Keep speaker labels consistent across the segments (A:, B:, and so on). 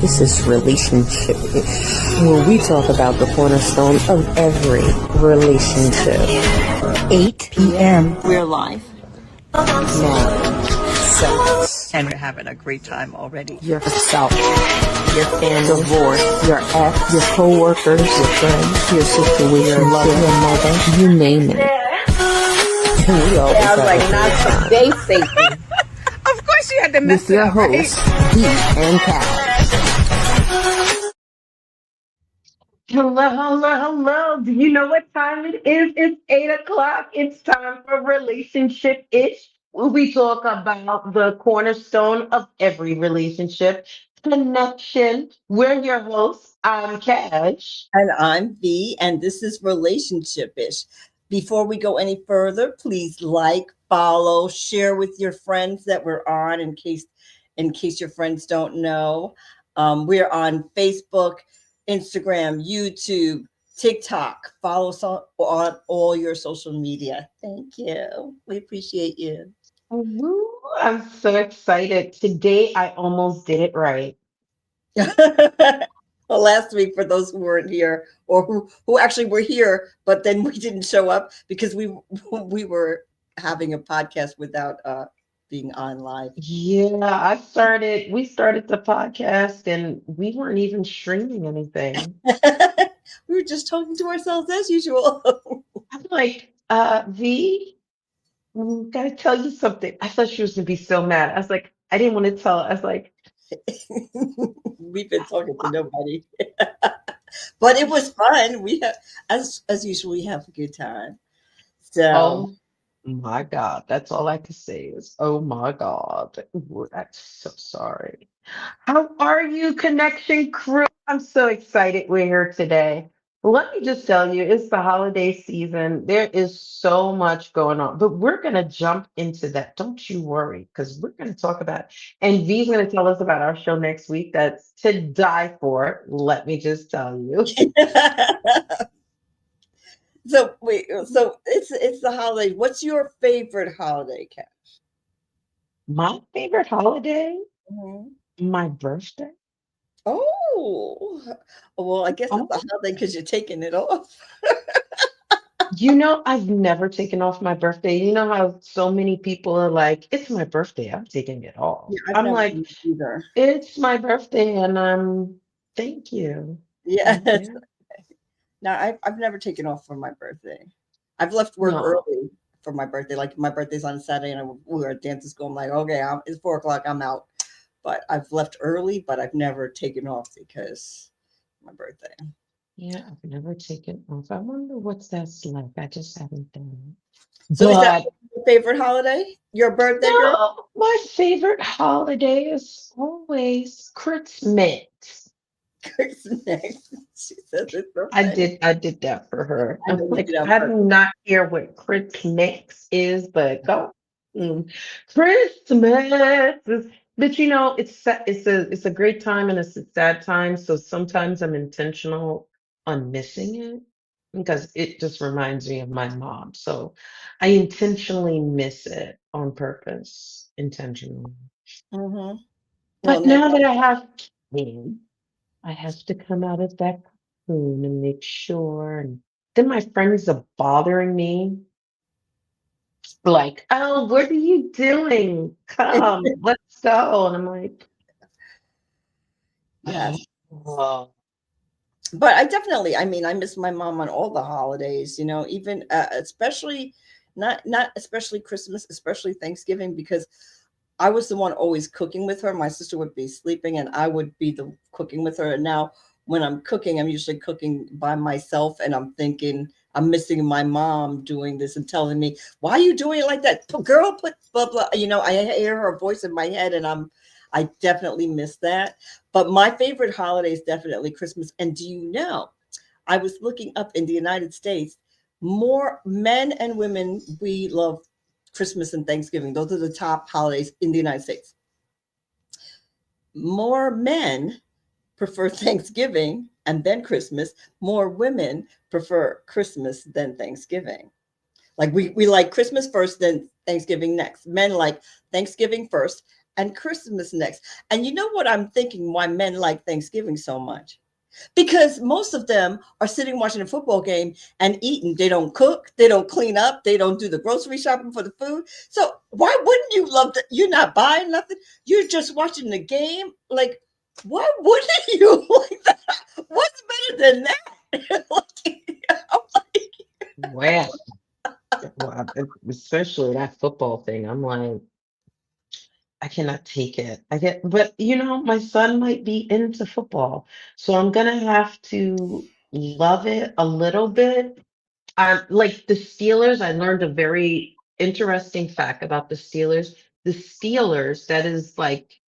A: This is Relationship, where we talk about the cornerstone of every relationship. 8 p.m.
B: We're live.
A: Marriage, sex,
B: And we're having a great time already.
A: yourself, your family, divorce, your ex, your co-workers, your friends, your situation, your lover, your mother, you name it. And we always have like, not today, Satan.
B: Of course you had to mess
A: With your hosts, Pete and Kat.
C: Hello. Do you know what time it is? It's 8 o'clock. It's time for Relationship-ish, where we talk about the cornerstone of every relationship, connection. We're your hosts. I'm Cash.
B: And I'm V, and this is Relationship-ish. Before we go any further, please like, follow, share with your friends that we're on in case your friends don't know. We're on Facebook, Instagram, YouTube, TikTok. Follow us on all your social media. Thank you. We appreciate you.
C: Woo, I'm so excited. Today, I almost did it right.
B: Well, last week, for those who weren't here or who actually were here, but then we didn't show up because we were having a podcast without being on live.
C: Yeah, we started the podcast and we weren't even streaming anything.
B: We were just talking to ourselves as usual.
C: I'm like, V, gotta tell you something. I thought she was gonna be so mad. I was like, I didn't want to tell her. I was like,
B: We've been talking to nobody. But it was fun. We have, as usual, we have a good time. So
C: oh my God. That's all I can say is, oh my God. Ooh, I'm so sorry. How are you, Connection Crew? I'm so excited we're here today. Let me just tell you, it's the holiday season. There is so much going on, but we're going to jump into that. Don't you worry, because we're going to talk about, and V's going to tell us about our show next week. That's to die for. Let me just tell you.
B: so wait, so it's the holiday. What's your favorite holiday, Kat?
C: My favorite holiday,
B: Mhm.
C: my birthday.
B: Oh, well, I guess it's
C: Oh,
B: a holiday because you're taking it off.
C: I've never taken off my birthday. You know how so many people are like, it's my birthday, I'm taking it off.
B: Yeah, I've
C: I'm
B: never
C: like,
B: done it either.
C: it's my birthday and thank you.
B: Yes.
C: Yeah.
B: No, I've never taken off for my birthday. I've left work
C: No.
B: early for my birthday. Like my birthday's on Saturday, and we were at dance school. I'm like, okay, it's 4 o'clock. I'm out. But I've left early, but I've never taken off because my birthday.
C: Yeah, I've never taken off. I wonder what's that's like. I just haven't done it.
B: So is that
C: But
B: your favorite holiday? Your birthday girl?
C: no, my favorite holiday is always Christmas.
B: Christmas. She says it's so
C: I
B: funny.
C: did I did that for her.
B: I
C: I'm
B: know you
C: like,
B: did on
C: I do
B: purpose.
C: not care what Christmas is, but go. Christmas is, but it's a great time and it's a sad time. So sometimes I'm intentional on missing it because it just reminds me of my mom. So I intentionally miss it on purpose, intentionally.
B: Mm-hmm. Well,
C: But
B: no,
C: now that I have kids, I have to come out of that cocoon and make sure. And then my friends are bothering me, like, "Oh, what are you doing? Come, let's go." And I'm like,
B: yes.
C: "Oh,
B: But I mean, I miss my mom on all the holidays, even especially not especially Christmas, especially Thanksgiving, because I was the one always cooking with her. My sister would be sleeping and I would be the cooking with her. And now when I'm cooking, I'm usually cooking by myself and I'm thinking I'm missing my mom doing this and telling me, why are you doing it like that? Girl, put blah blah. I hear her voice in my head and I definitely miss that. But my favorite holiday is definitely Christmas. And do you know, I was looking up in the United States, more men and women, we love Christmas and Thanksgiving. Those are the top holidays in the United States. More men prefer Thanksgiving and then Christmas. More women prefer Christmas than Thanksgiving. Like we like Christmas first, then Thanksgiving next. Men like Thanksgiving first, and Christmas next. And you know what I'm thinking why men like Thanksgiving so much? Because most of them are sitting watching a football game and eating. They don't cook, they don't clean up, they don't do the grocery shopping for the food. So why wouldn't you love that? You're not buying nothing, you're just watching the game. Like, why wouldn't you like that? What's better than that? I'm like,
C: Well, especially that football thing. I'm like, I cannot take it. I get, but my son might be into football, so I'm gonna have to love it a little bit. Like the Steelers, I learned a very interesting fact about the Steelers. The Steelers, that is like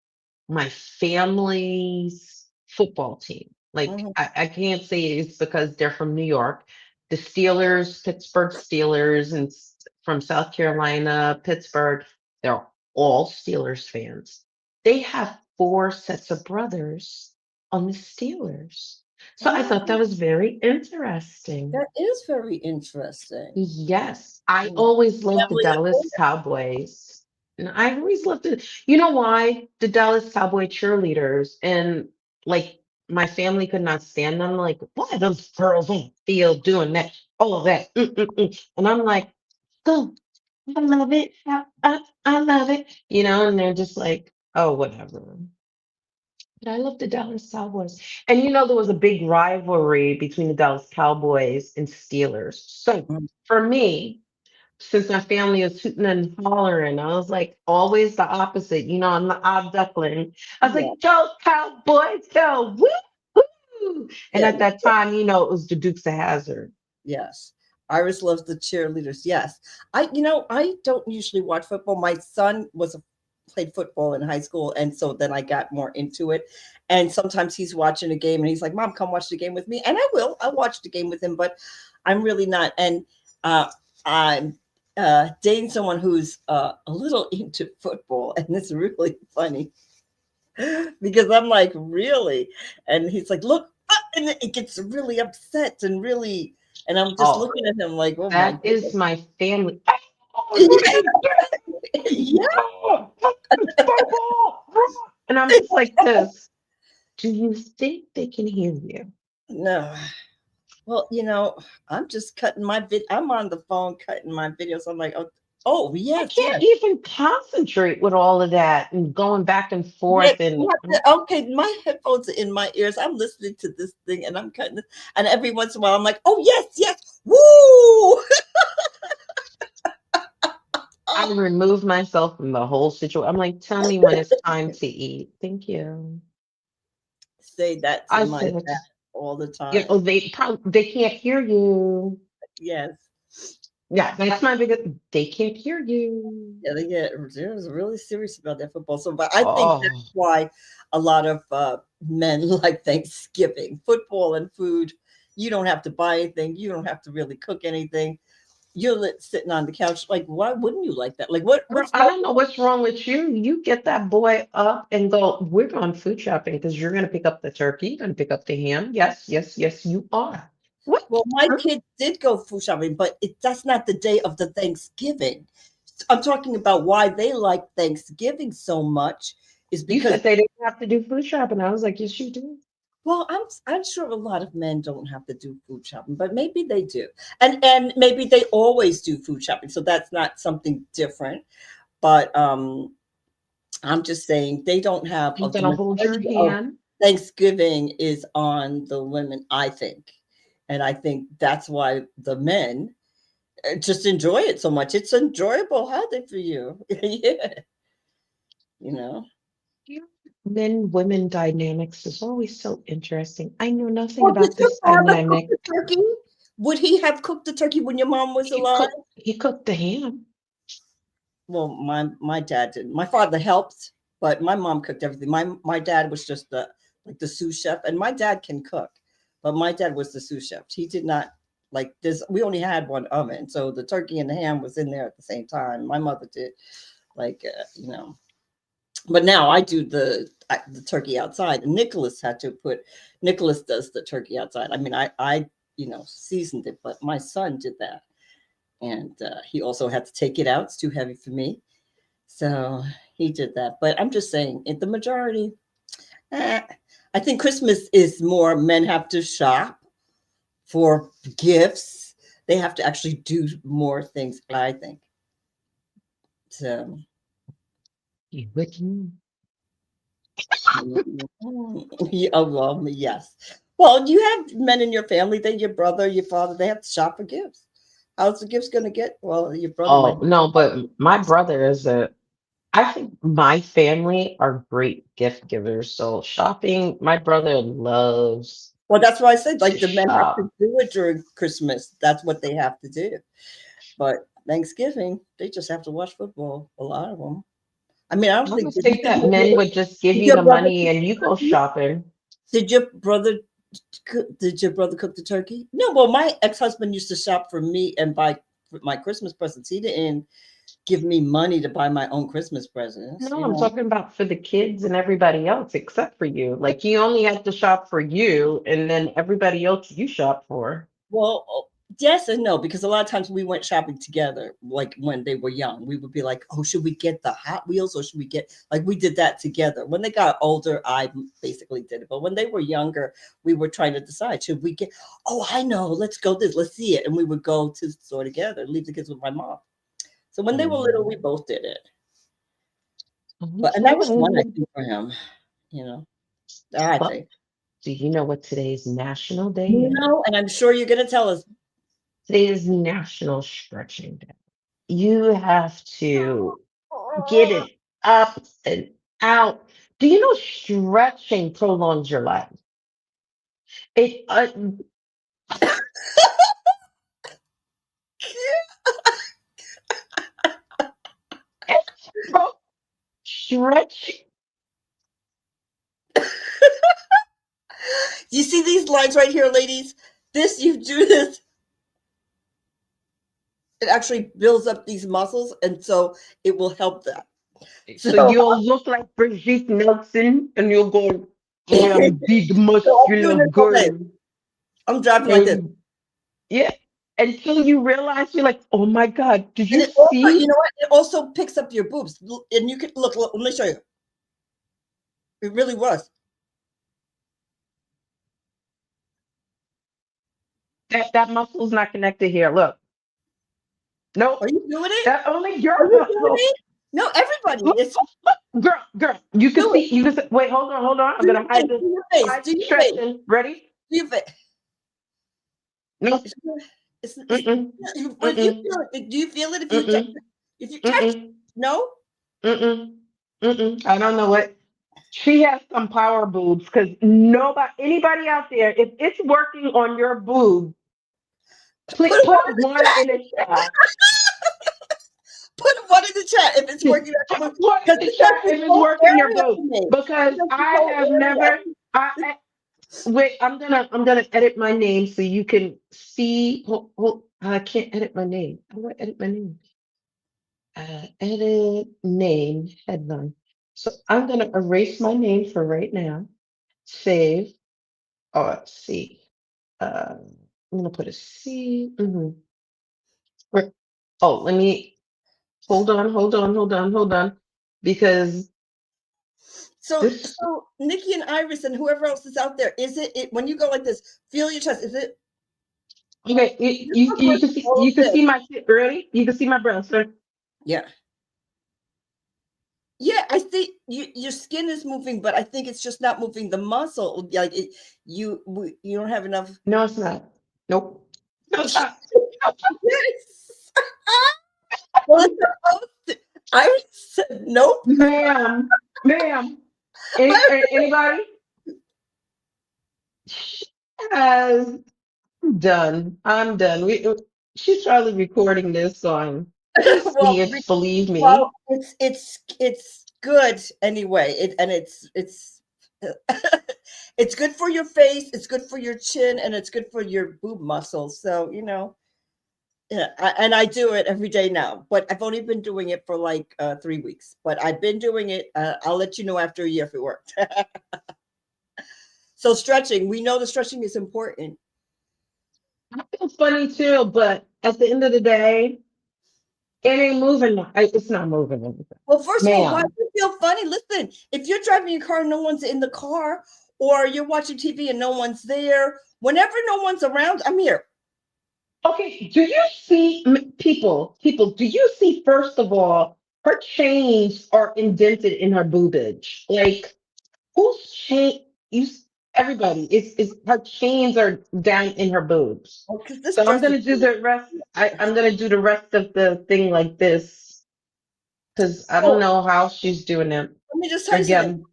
C: my family's football team. Like
B: mhm,
C: I can't say it's because they're from New York. The Steelers, Pittsburgh Steelers, and from South Carolina, Pittsburgh, they're all Steelers fans. They have four sets of brothers on the Steelers. So I thought that
B: oh,
C: was very interesting.
B: that is very interesting.
C: Yes, I
B: Yeah.
C: always loved the
B: Family of four.
C: Dallas Cowboys. And I always loved it. You know why? The Dallas Cowboy cheerleaders and like my family could not stand them. Like, why are those girls on the field doing that? All of that. And I'm like, go. I love it. I love it. And they're just like, oh, whatever. But I love the Dallas Cowboys. And there was a big rivalry between the Dallas Cowboys and Steelers. So
B: Mhm.
C: for me, since my family is hooting and hollering, I was like always the opposite. I'm the odd duckling. I was
B: Yeah.
C: like, go Cowboys, go, woo, woo. And
B: Yeah.
C: at that time, it was the Dukes of Hazzard.
B: Yes. Iris loves the cheerleaders. Yes. I don't usually watch football. My son played football in high school, and so then I got more into it. And sometimes he's watching a game and he's like, "Mom, come watch the game with me." And I will. I'll watch the game with him, but I'm really not. And I'm dating someone who's a little into football, and it's really funny because I'm like, "Really?" And he's like, "Look," and it gets really upset and really, and I'm just
C: Oh,
B: looking at him like, "Oh my
C: that is
B: goodness."
C: my family. Oh, look at
B: Yeah.
C: that. Football. And I'm just like this. Do you think they can hear you?
B: No. Well, I'm just cutting I'm on the phone cutting my videos. I'm like, oh,
C: I
B: yes,
C: can't
B: yes.
C: even concentrate with all of that and going back and
B: Yeah,
C: forth. And
B: okay, my headphones are in my ears. I'm listening to this thing and I'm cutting it. And every once in a while, I'm like, oh, yes, yes. Woo!
C: I remove myself from the whole situation. I'm like, tell me when it's time to eat. Thank you.
B: Say that to
C: I
B: my
C: said,
B: dad all the time.
C: they can't hear you.
B: Yes.
C: Yeah, that's my biggest. They can't hear you.
B: Yeah, they're really serious about their football. So, but I think
C: Oh,
B: that's why a lot of men like Thanksgiving, football and food. You don't have to buy anything. You don't have to really cook anything. Sitting on the couch. Like, why wouldn't you like that? Like,
C: girl,
B: what's
C: I
B: wrong?
C: don't know what's wrong with you. You get that boy up and go. We're going food shopping because you're going to pick up the turkey. You're going to pick up the ham. Yes, yes, yes, you are. What?
B: Well, my
C: Huh?
B: kid did go food shopping, but that's not the day of the Thanksgiving. I'm talking about why they like Thanksgiving so much is
C: You
B: because,
C: said they didn't have to do food shopping. I was like, yes, you do.
B: well, I'm sure a lot of men don't have to do food shopping, but maybe they do, and maybe they always do food shopping, so that's not something different. But I'm just saying they don't have
C: I'm
B: of the
C: gonna hold your
B: majority of
C: hand.
B: Thanksgiving is on the women, I think. And I think that's why the men just enjoy it so much. It's enjoyable holiday for you. Yeah. You know.
C: Yeah. Men women dynamics is always so interesting. I know nothing
B: Well, did
C: about
B: your
C: this
B: father cook
C: dynamic.
B: the turkey? Would he have cooked the turkey when your mom was alive?
C: He cooked the ham.
B: Well, my dad didn't. My father helped, but my mom cooked everything. My dad was just the sous chef, and my dad can cook, but my dad was the sous chef. He did not like this. We only had one oven, so the turkey and the ham was in there at the same time. My mother did like but now I do the turkey outside. And Nicholas does the turkey outside. I mean, I seasoned it, but my son did that, and he also had to take it out. It's too heavy for me. So he did that. But I'm just saying, in the majority, eh, I think Christmas is more men have to shop for gifts. They have to actually do more things, I think. So,
C: You wouldn't.
B: yeah, oh, well, yes. Well, you have men in your family, then your brother, your father, they have to shop for gifts. How's the gifts going to get? Well, your brother might.
C: Oh no, but my brother is a. I think my family are great gift givers. So shopping, my brother loves
B: Well, that's why I said,
C: to
B: like, the men have to
C: shop.
B: do it during Christmas. That's what they have to do. But Thanksgiving, they just have to watch football. A lot of them. I mean, I don't
C: I
B: think
C: would think that men would just give
B: did
C: you
B: your
C: the
B: brother
C: money
B: cook
C: and you
B: the
C: go
B: turkey?
C: shopping.
B: Did your brother did your brother cook the turkey? No. Well, my ex-husband used to shop for me and buy my Christmas presents. He didn't give me money to buy my own Christmas presents.
C: No, I'm talking about for the kids and everybody else except for you. Like you only have to shop for you and then everybody else you shop for.
B: Well, yes and no, because a lot of times we went shopping together, like when they were young. We would be like, oh, should we get the Hot Wheels or should we get, like, we did that together. When they got older, I basically did it. But when they were younger, we were trying to decide, should we get, oh, I know, let's go this, let's see it. And we would go to the store together, leave the kids with my mom. So when they were little, we
C: Mm.
B: both did it. But, and that was fun, I
C: Okay.
B: think, for him, you know, I
C: Well,
B: think.
C: do you know what today's national day is?
B: No, and I'm sure you're going to tell us.
C: Today is National Stretching Day. You have to get it up and out. Do you know stretching prolongs your life? It it's stretching.
B: You see these lines right here, ladies? This, you do this, it actually builds up these muscles, and so it will help that.
C: So
B: So,
C: you'll look like Brigitte Nelson, and you'll go, I am big
B: so I'm doing
C: muscular
B: this all day.
C: girl.
B: I'm driving like this.
C: And yeah, until you realize you're like, oh my God, did
B: And
C: you
B: it also, you
C: see
B: know what? It also picks up your boobs. And you can look, let me show you. It really was.
C: that muscle's not connected here? Look,
B: Are
C: nope,
B: you doing it?
C: that only
B: Are
C: your
B: you doing
C: muscle.
B: it? No, everybody.
C: Look,
B: It's
C: girl, you can
B: do it.
C: see, wait, hold on. I'm
B: Do your
C: gonna
B: face. Do your face.
C: hide
B: Do
C: the
B: your face.
C: stretching. Ready?
B: Do your face.
C: No,
B: It's
C: mm-mm,
B: but if you
C: mm-mm,
B: feel it, do you feel it
C: mm-mm,
B: if you touch?
C: mm-mm,
B: No?
C: mm-mm, mm-mm. I don't know what. She has some power boobs because anybody out there, if it's working on your boob, please
B: Put
C: put
B: one in the
C: one
B: chat.
C: in the chat.
B: Put one in the chat if it's working
C: Put
B: because
C: one in the
B: this
C: chat
B: has this
C: if it's
B: whole
C: working your
B: area
C: boob
B: for me.
C: because
B: This has this
C: I
B: whole
C: have
B: area.
C: never. Wait. I'm gonna edit my name so you can see. I can't edit my name. How do I edit my name? Edit name headline. So I'm gonna erase my name for right now. Save. Oh, let's see. I'm gonna put a C. Oh, let me hold on, because
B: So
C: this.
B: Nikki and Iris and whoever else is out there, is it when you go like this, feel your chest? Is it
C: Okay,
B: just look
C: you
B: like
C: can see
B: all of this?
C: my ready. You can see my breast. Right?
B: Yeah. Yeah, I think your skin is moving, but I think it's just not moving the muscle. Like you don't have enough.
C: No, it's not. Nope. No, it's not.
B: Yes. Well, it's supposed to. I said nope.
C: Ma'am.
B: I
C: Anybody? She has done. I'm done. She's probably recording this song. See
B: well,
C: if believe
B: well,
C: me.
B: it's good anyway. It's it's good for your face. It's good for your chin, and it's good for your boob muscles. So yeah, and I do it every day now. But I've only been doing it for like 3 weeks. But I've been doing it. I'll let you know after a year if it worked. So stretching, we know the stretching is important.
C: I feel funny too, but at the end of the day, It ain't moving. It's not moving anything.
B: Well, first of all, why do
C: Ma'am.
B: you feel funny? Listen, if you're driving your car and no one's in the car, or you're watching TV and no one's there, whenever no one's around, I'm here.
C: Okay, do you see people, do you see, first of all, her chains are indented in her boobage? Like, whose chain? Everybody, it's her chains are down in her boobs.
B: Oh, because this
C: So I'm
B: dress is.
C: gonna do the rest. I'm gonna do the rest of the thing like this because I don't
B: Oh,
C: know how she's doing it.
B: let me just tell you something.
C: Again,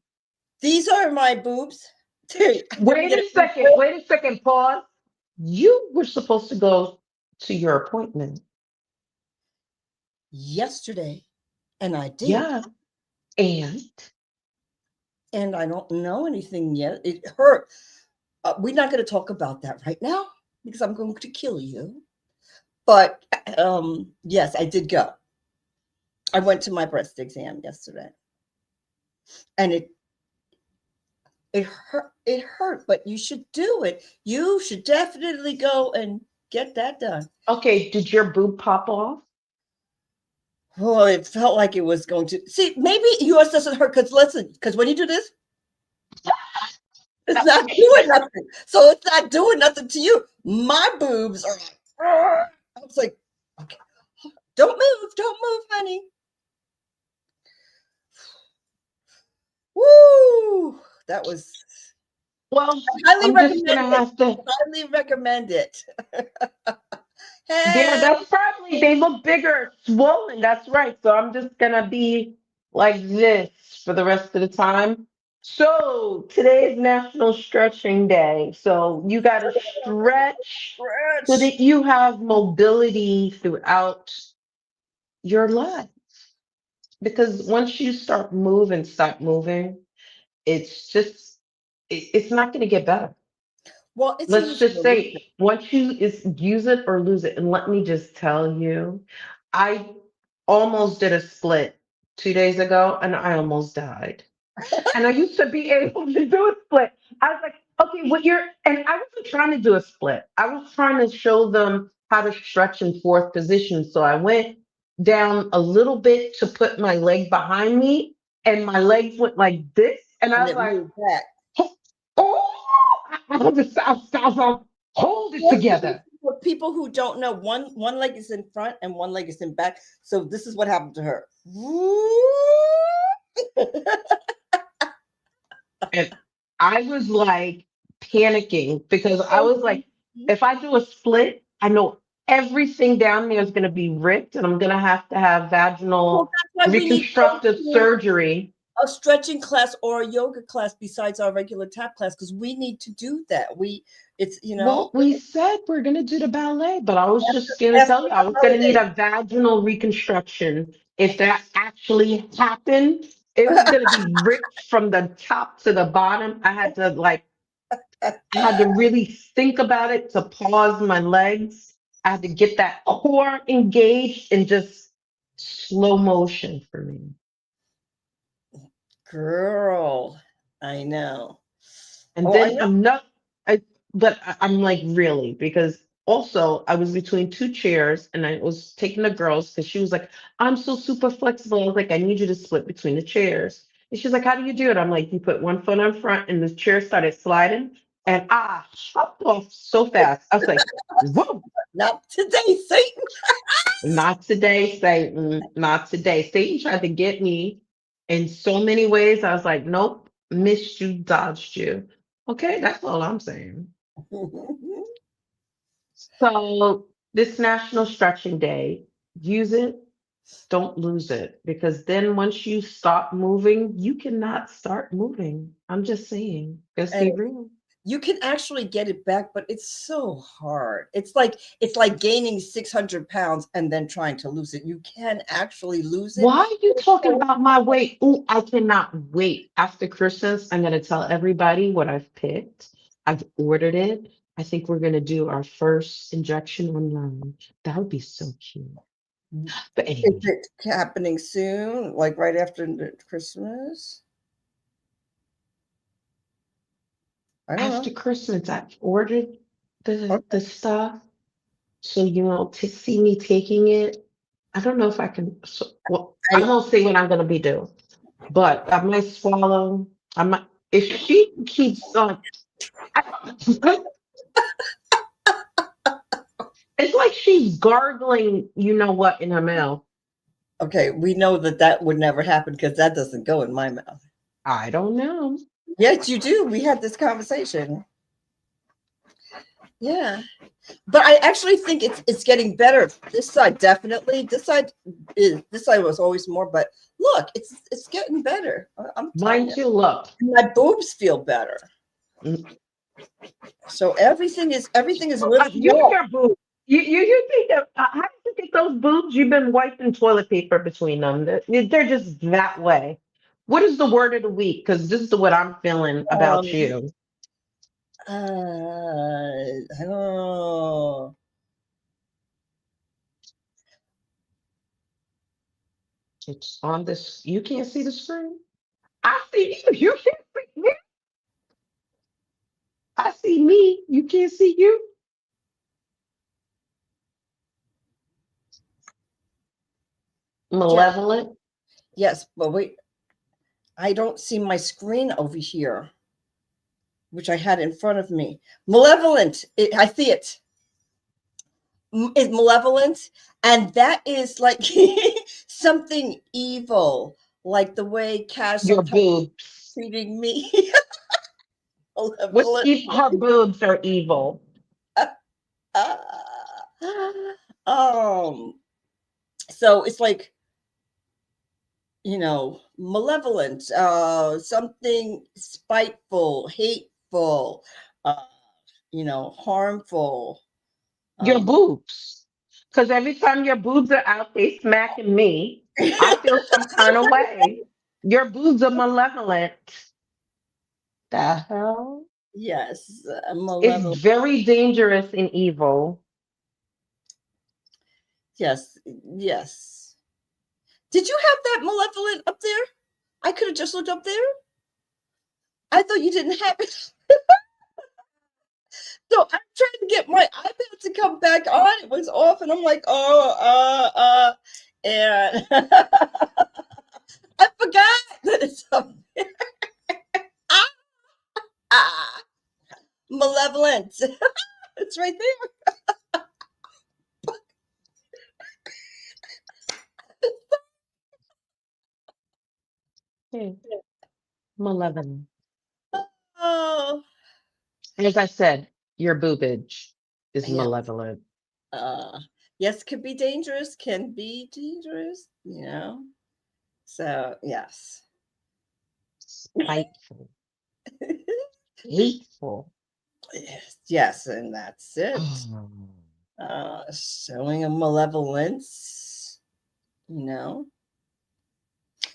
B: These are my boobs. Did we
C: wait
B: get
C: a
B: a
C: second. Wait a second. Pause. You were supposed to go to your appointment.
B: yesterday, and I did,
C: Yeah, and
B: and I don't know anything yet. It hurt. We're not going to talk about that right now because I'm going to kill you. But yes, I did go. I went to my breast exam yesterday, and it hurt. It hurt, but you should do it. You should definitely go and get that done.
C: okay, did your boob pop off?
B: Oh, it felt like it was going to. See, maybe yours doesn't hurt because listen, because when you do this, it's not doing nothing. So it's not doing nothing to you. My boobs are like, "Argh." I was like, okay, don't move, honey. Woo! That was
C: Well,
B: highly
C: I'm just
B: recommend
C: gonna
B: it.
C: have to.
B: Highly recommend it.
C: Yeah,
B: Hey,
C: that's probably, they look bigger, swollen. That's right. So I'm just gonna be like this for the rest of the time. So today is National Stretching Day. So you gotta stretch so
B: Rich.
C: that you have mobility throughout your life. Because once you stop moving, it's just it's not gonna get better.
B: Well, it's a
C: Let's
B: use it
C: just
B: or lose it.
C: say once you is use it or lose it. And let me just tell you, I almost did a split 2 days ago and I almost died. And I used to be able to do a split. I was like, okay, what you're, and I wasn't trying to do a split. I was trying to show them how to stretch in fourth position. So I went down a little bit to put my leg behind me, and my legs went like this. And I
B: And
C: was
B: it
C: like,
B: moved back.
C: oh, I had to hold it together.
B: For people who don't know, one leg is in front and one leg is in back. So this is what happened to her.
C: And I was like panicking because I was like, if I do a split, I know everything down there is going to be ripped and I'm going to have
B: Well,
C: vaginal
B: that's why we need to go
C: reconstructive
B: to
C: surgery.
B: a stretching class or a yoga class besides our regular tap class because we need to do that. It's
C: Well, we said we're going to do the ballet, but I was just going to
B: after
C: tell you, I
B: the
C: was going to need
B: holiday.
C: a vaginal reconstruction. If that actually happened, it was going to be ripped from the top to the bottom. I had to really think about it to pause my legs. I had to get that core engaged in just slow motion for me.
B: Girl, I know.
C: And
B: Oh, I
C: then
B: know.
C: I'm not, I, but I'm like, really, because also I was between two chairs and I was taking the girls because she was like, I'm so super flexible. I was like, I need you to split between the chairs. And she's like, how do you do it? I'm like, you put one foot on front and the chair started sliding and I hopped off so fast. I was like, whoa.
B: Not today, Satan.
C: Not today, Satan. Not today. Satan tried to get me in so many ways. I was like, nope, missed you, dodged you. Okay, that's all I'm saying. So, this National Stretching Day, use it, don't lose it. Because then once you stop moving, you cannot start moving. I'm just saying. Let's
B: And
C: be real.
B: you can actually get it back, but it's so hard. It's like gaining 600 pounds and then trying to lose it. You can actually lose it.
C: Why are you talking about my weight? Oh, I cannot wait. After Christmas, I'm going to tell everybody what I've picked. I've ordered it. I think we're going to do our first injection online. That would be so cute. But
B: Is
C: anyway,
B: it happening soon? Like right after Christmas? I don't
C: after
B: know.
C: Christmas, I've ordered the
B: Okay.
C: stuff. So, to see me taking it, I don't know if I can. So, well, I
B: I
C: won't say what I'm gonna be doing, but I might swallow. I might. If she keeps on, it's like she's gargling. You know what in her mouth?
B: okay, we know that that would never happen because that doesn't go in my mouth.
C: I don't know.
B: Yes, you do. We had this conversation. Yeah. But I actually think it's getting better. This side definitely. This side was always more, but look, it's getting better. I'm telling
C: Mine
B: you.
C: too. Look.
B: My boobs feel better.
C: Mm,
B: So everything is lifting
C: You
B: up.
C: your boobs. You think that? How do you think those boobs? You've been wiping toilet paper between them. They're just that way. What is the word of the week? Because this is what I'm feeling about
B: Um
C: you.
B: I don't know.
C: It's on this. You can't see the screen. I see you. You can't see me. I see me. You can't see you.
B: Yeah,
C: Malevolent.
B: yes, but wait, I don't see my screen over here, which I had in front of me. Malevolent. I see it. Is malevolent, and that is like something evil, like the way Cash
C: Your
B: sometimes
C: boobs.
B: treating me.
C: What's
B: Malevolent.
C: her boobs are evil.
B: um, so it's like, malevolent, something spiteful, hateful, uh, harmful.
C: Your
B: Um,
C: boobs. Because every time your boobs are out, they smacking me. I feel some kind of way. Your boobs are malevolent. The hell?
B: yes,
C: It's
B: malevolent.
C: very dangerous and evil.
B: Yes, yes. Did you have that malevolent up there? I could have just looked up there. I thought you didn't have it. So I'm trying to get my iPad to come back on. It was off, and I'm like, and I forgot that it's up there. Ah, ah, malevolent. It's right there.
C: Okay. Malevolent.
B: Oh,
C: As I said, your boobage is
B: yeah.
C: malevolent.
B: Uh, yes, can be dangerous. Can be dangerous. So yes.
C: Spiteful. Hateful.
B: Yes, yes, and that's it. Showing a malevolence, you know.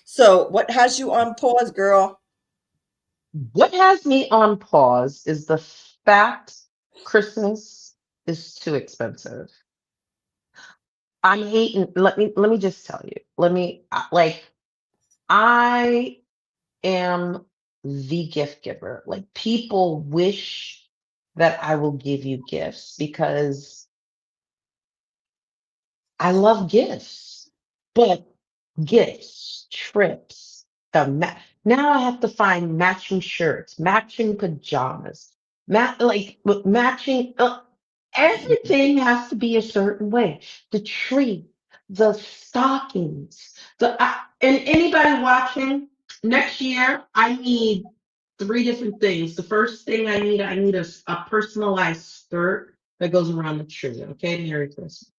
B: So, what has you on pause, girl?
C: What has me on pause is the fact Christmas is too expensive. I'm hating. Let me just tell you. Like I am the gift giver. Like people wish that I will give you gifts because I love gifts. But gifts, trips, now I have to find matching shirts, matching pajamas, matching. Everything has to be a certain way. The tree, the stockings, and anybody watching next year, I need three different things. The first thing I need a personalized skirt that goes around the tree. Okay, Merry Christmas.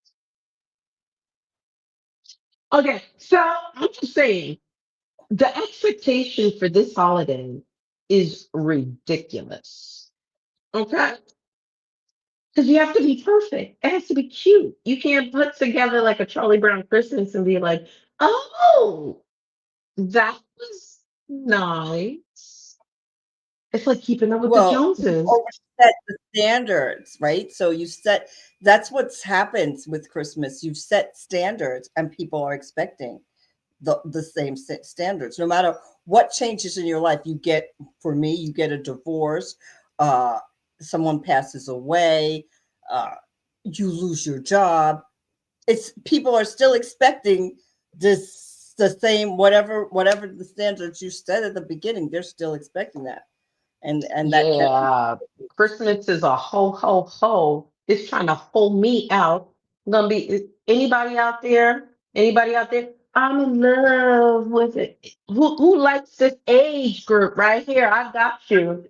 C: Okay, so I'm just saying the expectation for this holiday is ridiculous. Okay? Because you have to be perfect. It has to be cute. You can't put together like a Charlie Brown Christmas and be like, oh, that was nice. It's like keeping up with the
B: Well, you
C: Joneses.
B: already set the standards, right? So that's what's happens with Christmas. You've set standards, and people are expecting the same standards. No matter what changes in your life, for me, you get a divorce, uh, someone passes away, uh, you lose your job. it's people are still expecting this the same whatever the standards you set at the beginning. They're still expecting that, and that
C: Yeah, Christmas is a ho ho ho. It's trying to hold me out. Gonna be anybody out there? Anybody out there? I'm in love with it. Who likes this age group right here? I got you.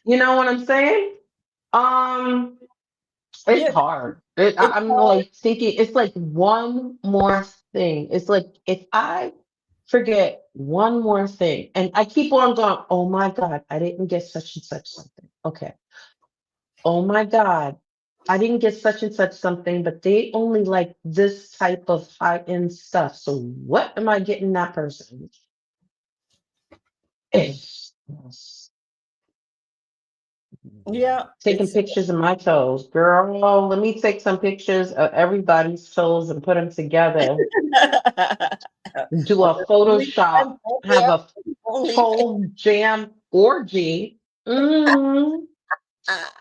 C: You know what I'm saying? Um, it's
B: yeah,
C: hard.
B: it's
C: I'm
B: hard.
C: like thinking it's like one more thing. It's like if I forget one more thing, and I keep on going, oh my God, I didn't get such and such something. Okay. Oh my God, I didn't get such and such something, but they only like this type of high-end stuff. So what am I getting that person? Yes.
B: Yeah,
C: Taking
B: it's
C: pictures of my toes. Girl, let me take some pictures of everybody's toes and put them together. Do a
B: only
C: Photoshop,
B: friends, won't
C: have a
B: only
C: toe jam orgy. Mm,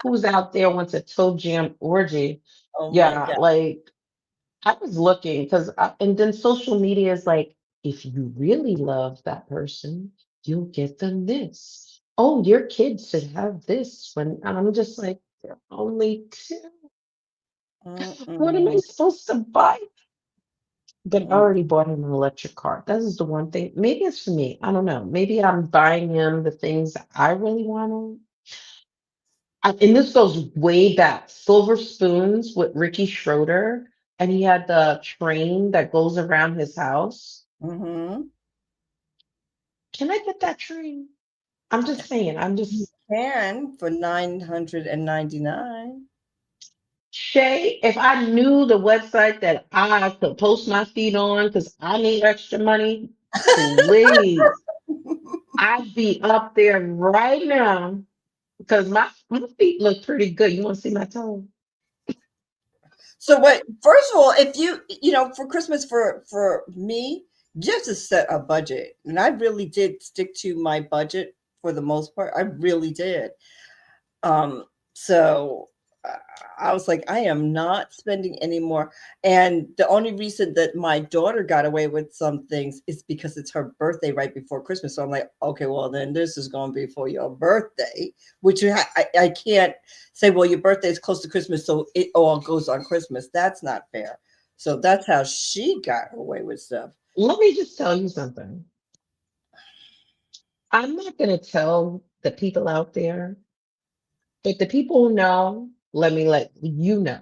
C: who's out there wants a toe jam orgy?
B: oh my
C: Yeah,
B: god.
C: like I was looking because, and then social media is like, if you really love that person, you'll get them this. Oh, your kids should have this one. And I'm just like, they're only two. What am I
B: Mm-mm,
C: supposed to buy? But I
B: mm-mm.
C: already bought him an electric car. That is the one thing. Maybe it's for me. I don't know. Maybe I'm buying him the things that I really want. And this goes way back. Silver Spoons with Ricky Schroeder, and he had the train that goes around his house.
B: Mm-hmm.
C: Can I get that train? I'm just saying. I'm
B: You
C: just
B: can for 999.
C: Shay. If I knew the website that I could post my feet on because I need extra money, please, I'd be up there right now because my feet look pretty good. You want to see my toes?
B: So what, first of all, if for Christmas for me, you have to set a budget. And I really did stick to my budget for the most part. I really did. Um, so uh, I was like, I am not spending any more. And the only reason that my daughter got away with some things is because it's her birthday right before Christmas. So I'm like, okay, well then this is going to be for your birthday, which I can't say, well, your birthday is close to Christmas, so it all goes on Christmas. That's not fair. So that's how she got away with stuff.
C: Let me just tell you something. I'm not going to tell the people out there, but the people who know, let me let you know.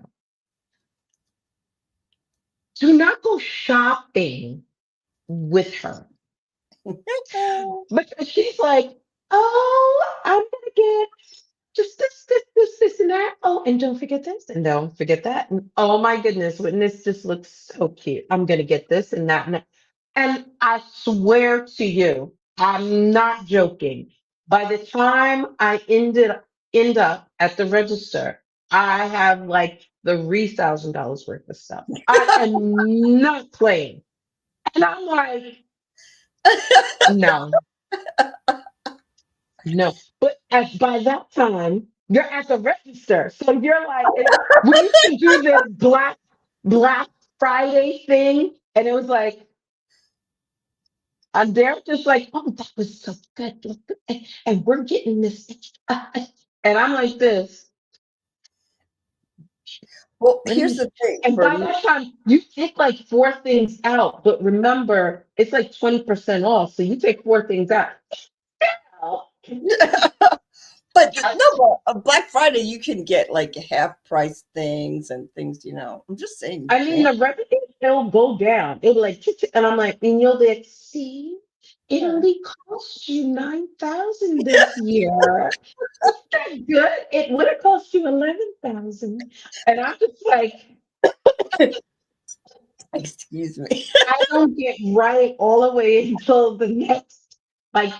C: Do not go shopping with her because she's like, oh, I'm gonna get just this, and that. Oh, and don't forget this, and don't forget that. And oh my goodness, when this just looks so cute. I'm gonna get this and that. And I swear to you, I'm not joking. By the time I end up at the register, I have like the $3,000 worth of stuff. I am not playing. And I'm like, no, no. But by that time, you're at the register. So you're like, we used to do this Black Friday thing. And it was like, and they're just like, oh, that was so good. Look, and we're getting this. And I'm like this.
B: Well,
C: Let
B: here's
C: me.
B: the thing
C: And
B: for
C: by
B: me.
C: that time, you take like four things out. But remember, it's like 20% off. So you take four things out.
B: But no, but Black Friday you can get like half price things and things. I'm just saying you
C: I mean,
B: can.
C: the revenue will go down. It'll be like, tick, tick, and I'm like, and you'll be like, see, it
B: Yeah.
C: only cost you 9,000 this year. Isn't that good? It would have cost you 11,000. And I'm just like,
B: Excuse me.
C: I don't get right all the way until the next like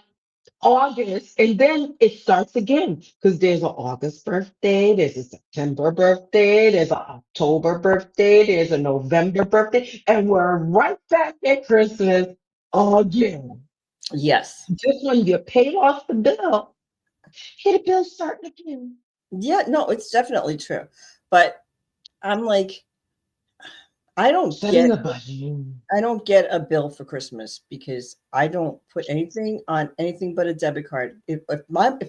C: August, and then it starts again because there's an August birthday, there's a September birthday, there's an October birthday, there's a November birthday, and we're right back at Christmas again.
B: Yes.
C: Just when you paid off the bill, hey, the bill's starting again.
B: Yeah, no, it's definitely true. But I'm like, I don't
C: Setting
B: get
C: a budget.
B: I don't get a bill for Christmas because I don't put anything on anything but a debit card. If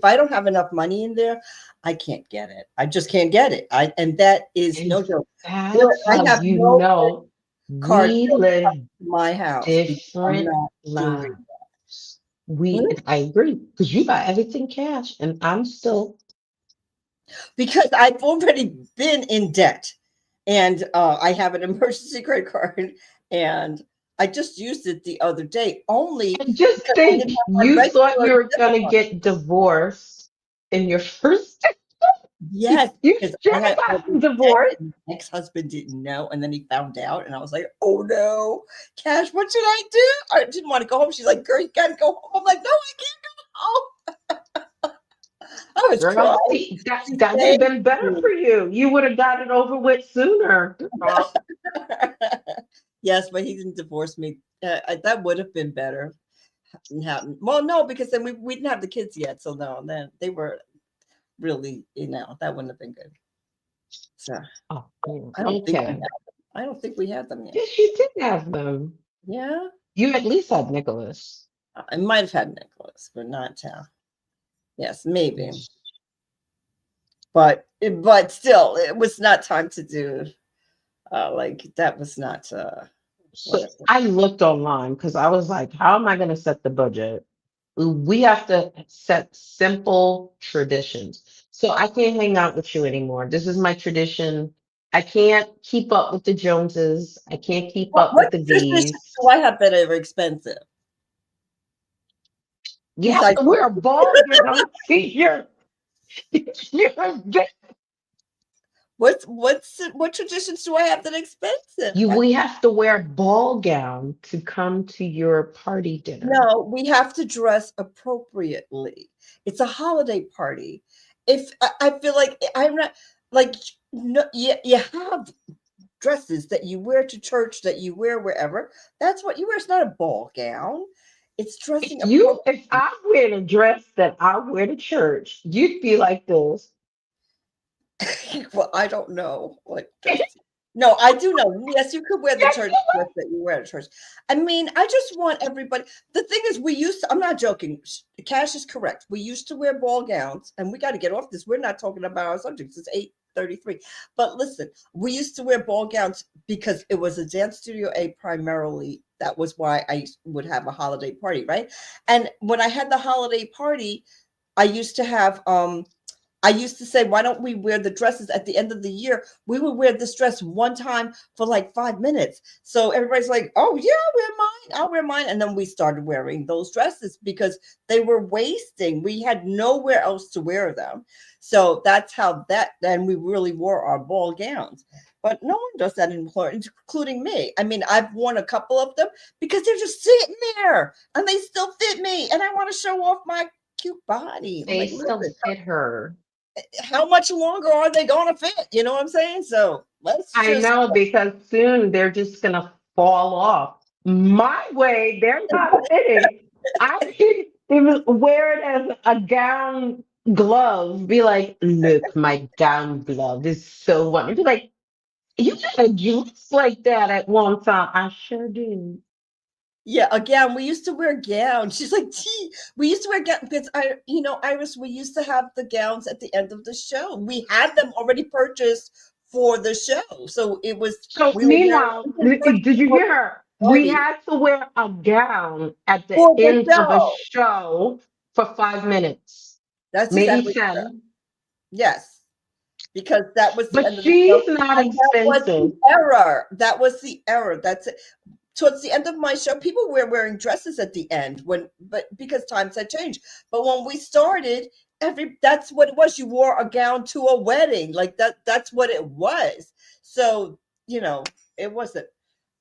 B: I don't have enough money in there, I can't get it. I just can't get it. And that is
C: And
B: no joke.
C: that's
B: I
C: how
B: have
C: you
B: no
C: know
B: card
C: we
B: bill
C: live
B: to my house because I'm
C: different
B: not doing
C: lives.
B: that.
C: I agree because you buy everything cash, and I'm still.
B: Because I've already been in debt, and I have an emergency credit card, and I just used it the other day only
C: And just
B: because I
C: think,
B: didn't have my
C: you thought
B: regular
C: you were
B: debit
C: gonna
B: card.
C: get divorced in your first.
B: Yes,
C: You
B: because
C: should
B: I
C: have
B: had
C: gotten
B: already said
C: divorced.
B: it, and my ex-husband didn't know, and then he found out, and I was like, "Oh no, Cash, what should I do?" I didn't want to go home. She's like, "Girl, you gotta go home." I'm like, "No, I can't go home." I was
C: Girl,
B: crying.
C: see, that
B: She
C: that would have
B: saved
C: been better
B: me.
C: for you. You would have got it over with sooner. Girl.
B: Yes, but he didn't divorce me. That would have been better. Well, no, because then we didn't have the kids yet, so no, then they were really, that wouldn't have been good. So
C: Oh,
B: I don't think we
C: okay.
B: had them. I don't think we had them yet.
C: Yes, you did have them.
B: Yeah,
C: You at least had Nicholas.
B: I might have had Nicholas, but not Tal. Yes, maybe, but still, it was not time to do. Like that was not
C: So
B: whatever.
C: I looked online because I was like, how am I going to set the budget? We have to set simple traditions. So I can't hang out with you anymore. This is my tradition. I can't keep up with the Joneses. I can't keep up
B: What
C: with the
B: traditions do
C: V's.
B: I have that are expensive
C: You have
B: besides?
C: to wear a ball gown to your
B: What traditions do I have that are expensive?
C: we have to wear a ball gown to come to your party dinner.
B: No, we have to dress appropriately. It's a holiday party. If I feel like I'm not like no, you have dresses that you wear to church that you wear wherever. That's what you wear. It's not a ball gown. It's dressing
C: If
B: appropriately.
C: I wear the dress that I wear to church, you'd be like this.
B: Well, I don't know what dress. No, I do know. Yes, you could wear the
C: Yes,
B: church dress that you wear at church. I mean, I just want everybody. The thing is, we used to, I'm not joking. Cash is correct. We used to wear ball gowns, and we got to get off this. We're not talking about our subjects. It's 8:33. But listen, we used to wear ball gowns because it was a dance studio A primarily. That was why I would have a holiday party, right? And when I had the holiday party, I used to have I used to say, why don't we wear the dresses at the end of the year? We would wear this dress one time for like 5 minutes. So everybody's like, oh, yeah, I'll wear mine. I'll wear mine. And then we started wearing those dresses because they were wasting. We had nowhere else to wear them. So that's how then we really wore our ball gowns. But no one does that anymore, including me. I mean, I've worn a couple of them because they're just sitting there and they still fit me. And I want to show off my cute body. I'm
C: they
B: like,
C: still
B: listen,
C: fit her.
B: how much longer are they going to fit? You know what I'm saying? So let's
C: I
B: just.
C: know because soon they're just gonna fall off. My way, they're not fitting. I could even wear it as a gown glove. Be like, look, my gown glove is so wonderful. Be like, you had a dress like that at one time. I sure did.
B: Yeah, again, we used to wear gowns. She's like, gee, we used to wear gowns because Iris, we used to have the gowns at the end of the show. We had them already purchased for the show. So it was,
C: So
B: we were wearing
C: meanwhile,
B: something
C: did you
B: for
C: hear her?
B: the
C: We
B: party,
C: had to wear a gown at the
B: for the
C: end of a
B: show.
C: show for 5 minutes,
B: That's
C: maybe
B: exactly.
C: 10.
B: Yes, because that was the
C: But
B: end of the show.
C: she's not
B: And that was
C: expensive.
B: the error. That was the error. That's it. Towards the end of my show, people were wearing dresses at the end but because times had changed. But when we started, that's what it was. You wore a gown to a wedding. Like that's what it was. So, it wasn't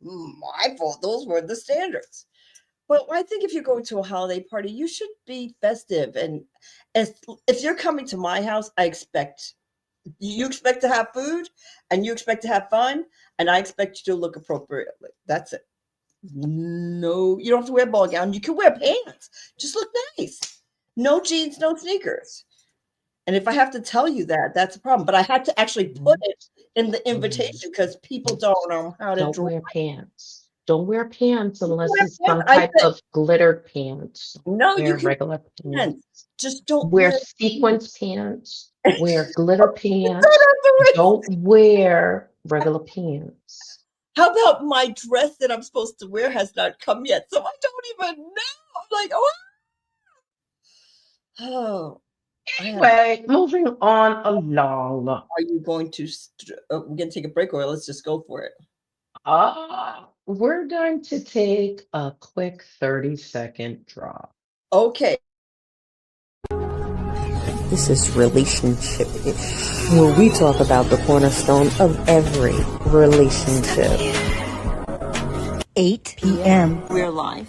B: my fault. Those were the standards. But I think if you're going to a holiday party, you should be festive. And if you're coming to my house, you expect to have food and you expect to have fun, and I expect you to look appropriately. That's it. No, you don't have to wear a ball gown. You can wear pants. Just look nice. No jeans, no sneakers. And if I have to tell you that, that's a problem. But I had to actually put
C: Mhm.
B: it in the
C: Mhm.
B: invitation because people don't know how to
C: Don't
B: draw.
C: wear pants. Don't wear pants unless it's some
B: I
C: type
B: said,
C: of glittered pants.
B: no, you
C: Wear
B: can
C: regular pants.
B: dance. Just don't
C: Wear
B: wear.
C: sequence pants. Wear glitter
B: Don't
C: pants.
B: have to wear.
C: Don't wear regular pants.
B: How about my dress that I'm supposed to wear has not come yet, so I don't even know. I'm like, oh, I have.
C: Anyway, moving on along.
B: Are you going to? We're gonna take a break, or let's just go for it.
C: We're going to take a quick 30-second drop.
B: Okay.
A: This is relationship-ish, where we talk about the cornerstone of every relationship.
D: 8 p.m.
B: We're live.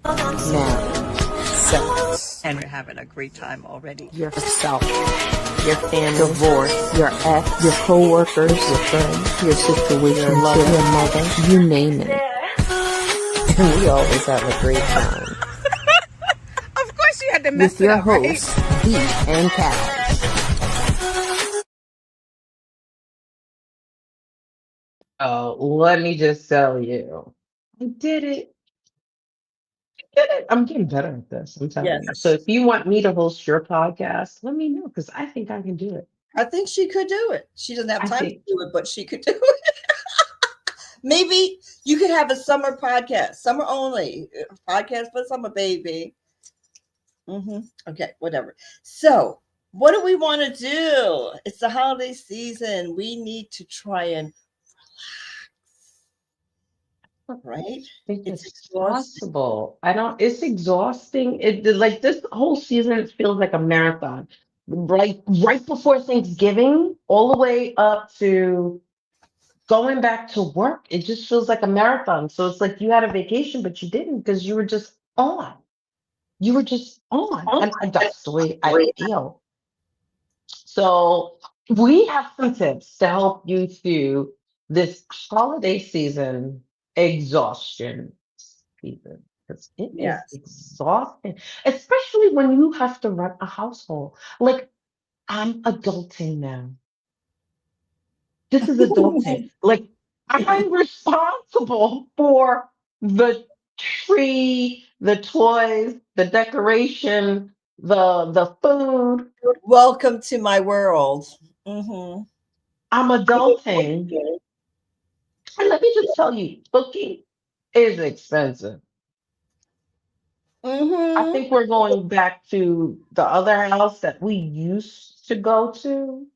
A: Now, sex,
D: And we're having a great time already.
A: yourself, your family, divorce, your ex, your co-workers, your friends, your situation, your mother, you name it. And we always have a great time.
D: Of course you had to mess
A: With
D: it
A: your
D: up, right?
A: hosts, Beat and Cows.
C: Oh, let me just tell you. I did it. Did it. I'm getting better at this, I'm telling you. So
B: Yes,
C: if you want me to host your podcast, let me know because I think I can do it.
B: I think she could do it. She doesn't have
C: I
B: time to
C: think
B: do it, but she could do it. Maybe you could have a summer podcast, summer only podcast for summer, baby. Okay, whatever. So, what do we want to do? It's the holiday season. We need to try and right.
C: think
B: It's
C: it's
B: exhausting.
C: possible. I don't, it's exhausting. Like this whole season, it feels like a marathon. Right before Thanksgiving, all the way up to going back to work, it just feels like a marathon. So it's like you had a vacation, but you didn't because you were just on. You were just on. And that's the way I feel. So we have some tips to help you through this holiday season exhaustion season. Because it is
B: Yes.
C: exhausting, especially when you have to run a household. Like I'm adulting now. This is adulting. Like I'm responsible for the tree, the toys, the decoration, the food.
B: Welcome to my world. Mm-hmm.
C: I'm adulting. And let me just tell you, cooking is expensive. I
B: Mm-hmm.
C: think we're going back to the other house that we used to go to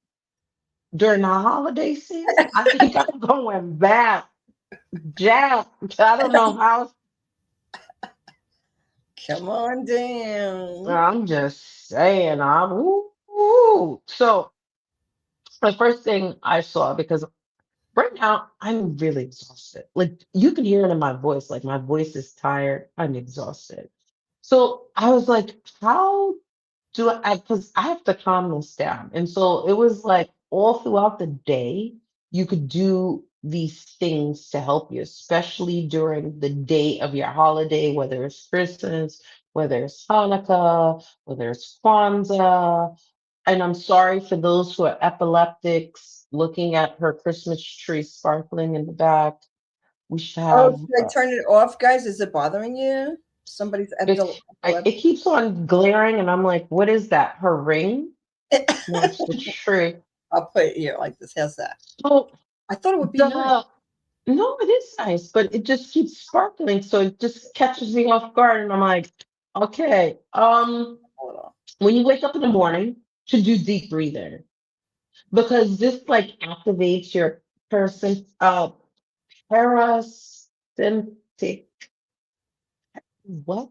C: during the holiday season. I think I'm going back. Jack, I don't know how.
B: Come on down.
C: I'm just saying. I'm ooh. So the first thing I saw, because right now I'm really exhausted. Like you can hear it in my voice. Like my voice is tired. I'm exhausted. So I was like, how do because I have to calm this down. And so it was like all throughout the day, you could do these things to help you, especially during the day of your holiday, whether it's Christmas, whether it's Hanukkah, whether it's Kwanzaa. And I'm sorry for those who are epileptics looking at her Christmas tree sparkling in the back. We should
B: Oh,
C: have
B: should I turn it off, guys? Is it bothering you? Somebody's
C: it keeps on glaring, and I'm like, what is that? Her ring? No, it's the tree.
B: I'll put it here like this. How's that?
C: So
B: I thought it would be nice.
C: the no, it is nice, but it just keeps sparkling, so it just catches me off guard, and I'm like, okay.
B: Hold on.
C: When you wake up in the morning, to do deep breathing because this like activates your person parasympathetic what?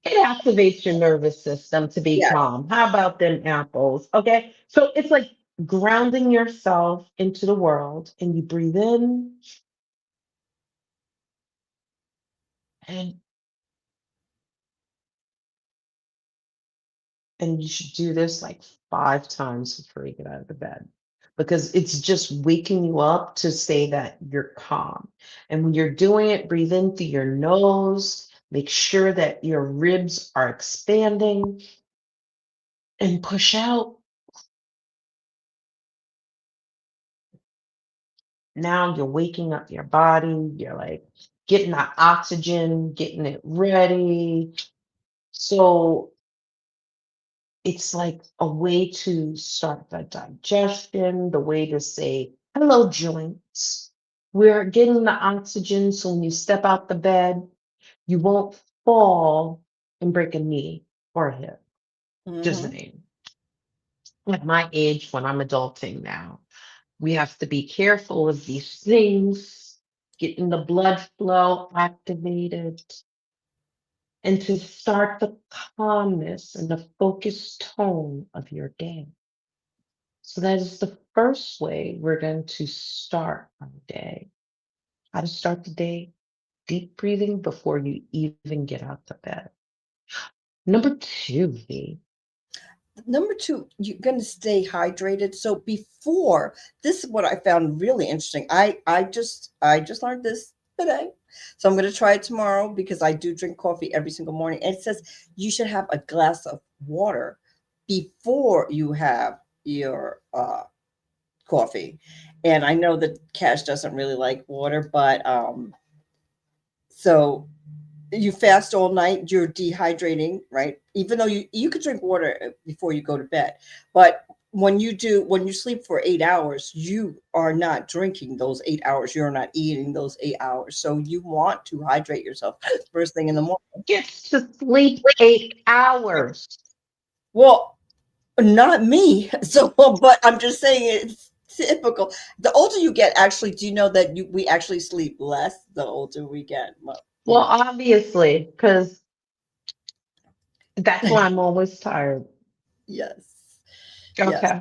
C: It activates your nervous system to be
B: Yes.
C: calm. How about them apples? Okay. So it's like grounding yourself into the world and you breathe in and and you should do this like 5 times before you get out of the bed because it's just waking you up to say that you're calm. And when you're doing it, breathe in through your nose, make sure that your ribs are expanding and push out. Now you're waking up your body. You're like getting that oxygen, getting it ready. So it's like a way to start the digestion, the way to say, hello, joints. We're getting the oxygen. So when you step out the bed, you won't fall and break a knee or a hip. Just
B: Hmm.
C: saying. At my age, when I'm adulting now, we have to be careful of these things, getting the blood flow activated, and to start the calmness and the focused tone of your day. So that is the first way we're going to start our day. How to start the day? Deep breathing before you even get out the bed. Number two, V.
B: Number two, you're going to stay hydrated. So before, this is what I found really interesting. I just learned this today. So I'm going to try it tomorrow because I do drink coffee every single morning. And it says you should have a glass of water before you have your coffee. And I know that Cash doesn't really like water, but so you fast all night, you're dehydrating, right? Even though you could drink water before you go to bed, but when you sleep for 8 hours, you are not drinking those 8 hours. You're not eating those 8 hours. So you want to hydrate yourself first thing in the morning.
C: Gets to sleep 8 hours.
B: Well, not me. So, but I'm just saying it's typical. The older you get, actually, do you know that we actually sleep less the older we get? Well,
C: Well, obviously, because that's why I'm always tired.
B: yes, yes.
C: Okay.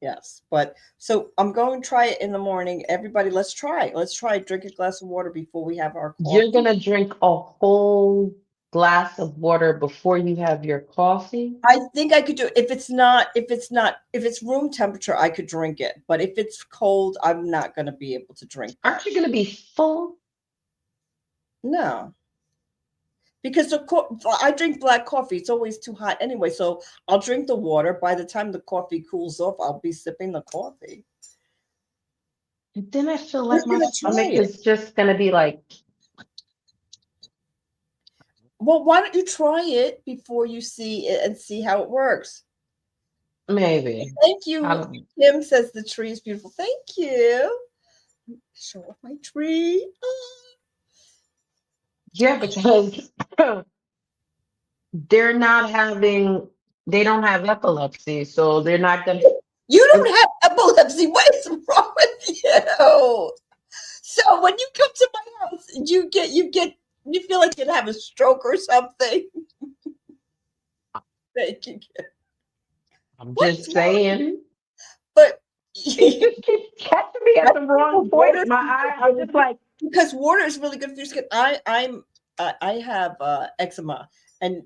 B: Yes, but so I'm going to try it in the morning. Everybody, let's try. Let's try. Drink a glass of water before we have our
C: You're
B: coffee.
C: gonna drink a whole glass of water before you have your coffee.
B: I think I could do it. If it's room temperature, I could drink it. But if it's cold, I'm not going to be able to drink that.
C: Aren't you gonna be full?
B: No, because I drink black coffee. It's always too hot anyway. So I'll drink the water. By the time the coffee cools off, I'll be sipping the coffee.
C: And then I feel
B: We're
C: like my
B: going to try
C: stomach
B: it.
C: is just gonna be like,
B: Well, why don't you try it before you see it and see how it works?
C: maybe.
B: Thank
C: I
B: you.
C: don't.
B: Kim says the tree is beautiful. Thank you. Show off my tree.
C: Yeah, because they're not having. They don't have epilepsy, so they're not gonna.
B: You don't have epilepsy. What is wrong with you? So when you come to my house, you feel like you'd have a stroke or something. Thank you.
C: I'm
B: What's
C: just
B: wrong?
C: saying.
B: But
C: It just keeps catching me
B: I
C: at the wrong
B: think water
C: point. My eye. I'm just like,
B: because water is really good for your skin. I have eczema, and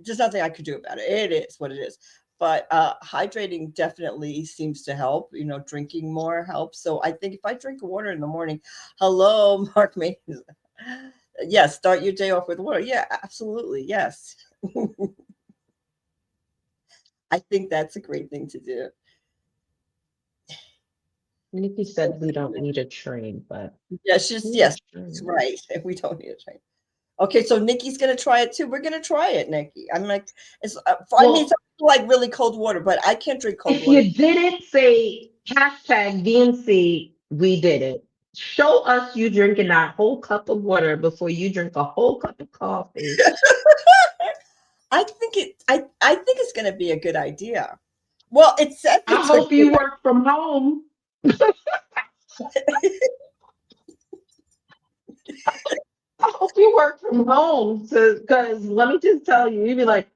B: there's nothing I could do about it. It is what it is. But hydrating definitely seems to help. Drinking more helps. So I think if I drink water in the morning, hello, Mark May. Yes, start your day off with water. Yeah, absolutely. Yes. I think that's a great thing to do.
C: Nikki said we don't need a train, but
B: Yeah,
C: need a
B: yes, that's
C: train.
B: right. We don't need a train. Okay, so Nikki's gonna try it too. We're gonna try it, Nikki. I'm like, I mean, some
C: Well,
B: people like really cold water, but I can't drink cold
C: if
B: water.
C: you did it, say hashtag DNC, we did it. Show us you drinking that whole cup of water before you drink a whole cup of coffee.
B: I think it's gonna be a good idea. Well, it says
C: I
B: it's a
C: hope
B: good
C: you work from home.
B: idea.
C: I hope you work from home because let me just tell you, you'd be like,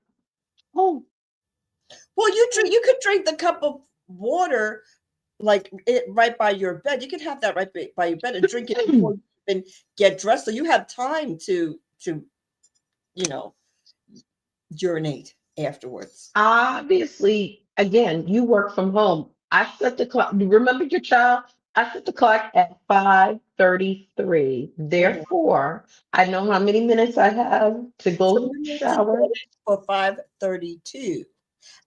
C: oh,
B: Well, you could drink the cup of water like it right by your bed. You could have that right by your bed and drink it before you even get dressed, so you have time to you know urinate afterwards.
C: obviously, again, you work from home. I set the clock. Remember your child? I set the clock at 5:33.
B: Mhm.
C: Therefore, I know how many minutes I have to
B: So
C: go
B: you need to get
C: shower.
B: it for 5:32.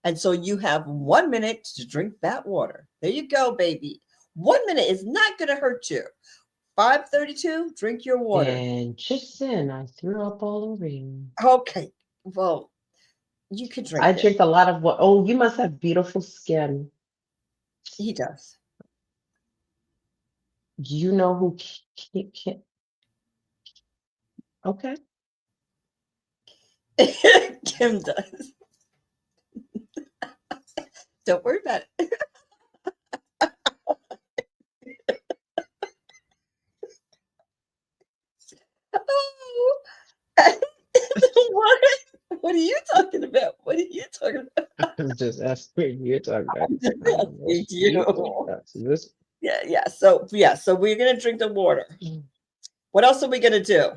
B: And so you have 1 minute to drink that water. There you go, baby. 1 minute is not going to hurt you. 5:32, drink your water.
C: And just then, I threw up all over you.
B: Okay. Well, you could drink
C: I
B: it.
C: drink a lot of what? Oh, you must have beautiful skin.
B: He does.
C: You know who can, okay.
B: Kim does. Don't worry about it. Oh. What? What are you talking about? What are you talking about?
C: I'm just asking you talking about.
B: I'm just asking you.
C: This.
B: Yeah. So we're gonna drink the water. What else are we gonna do?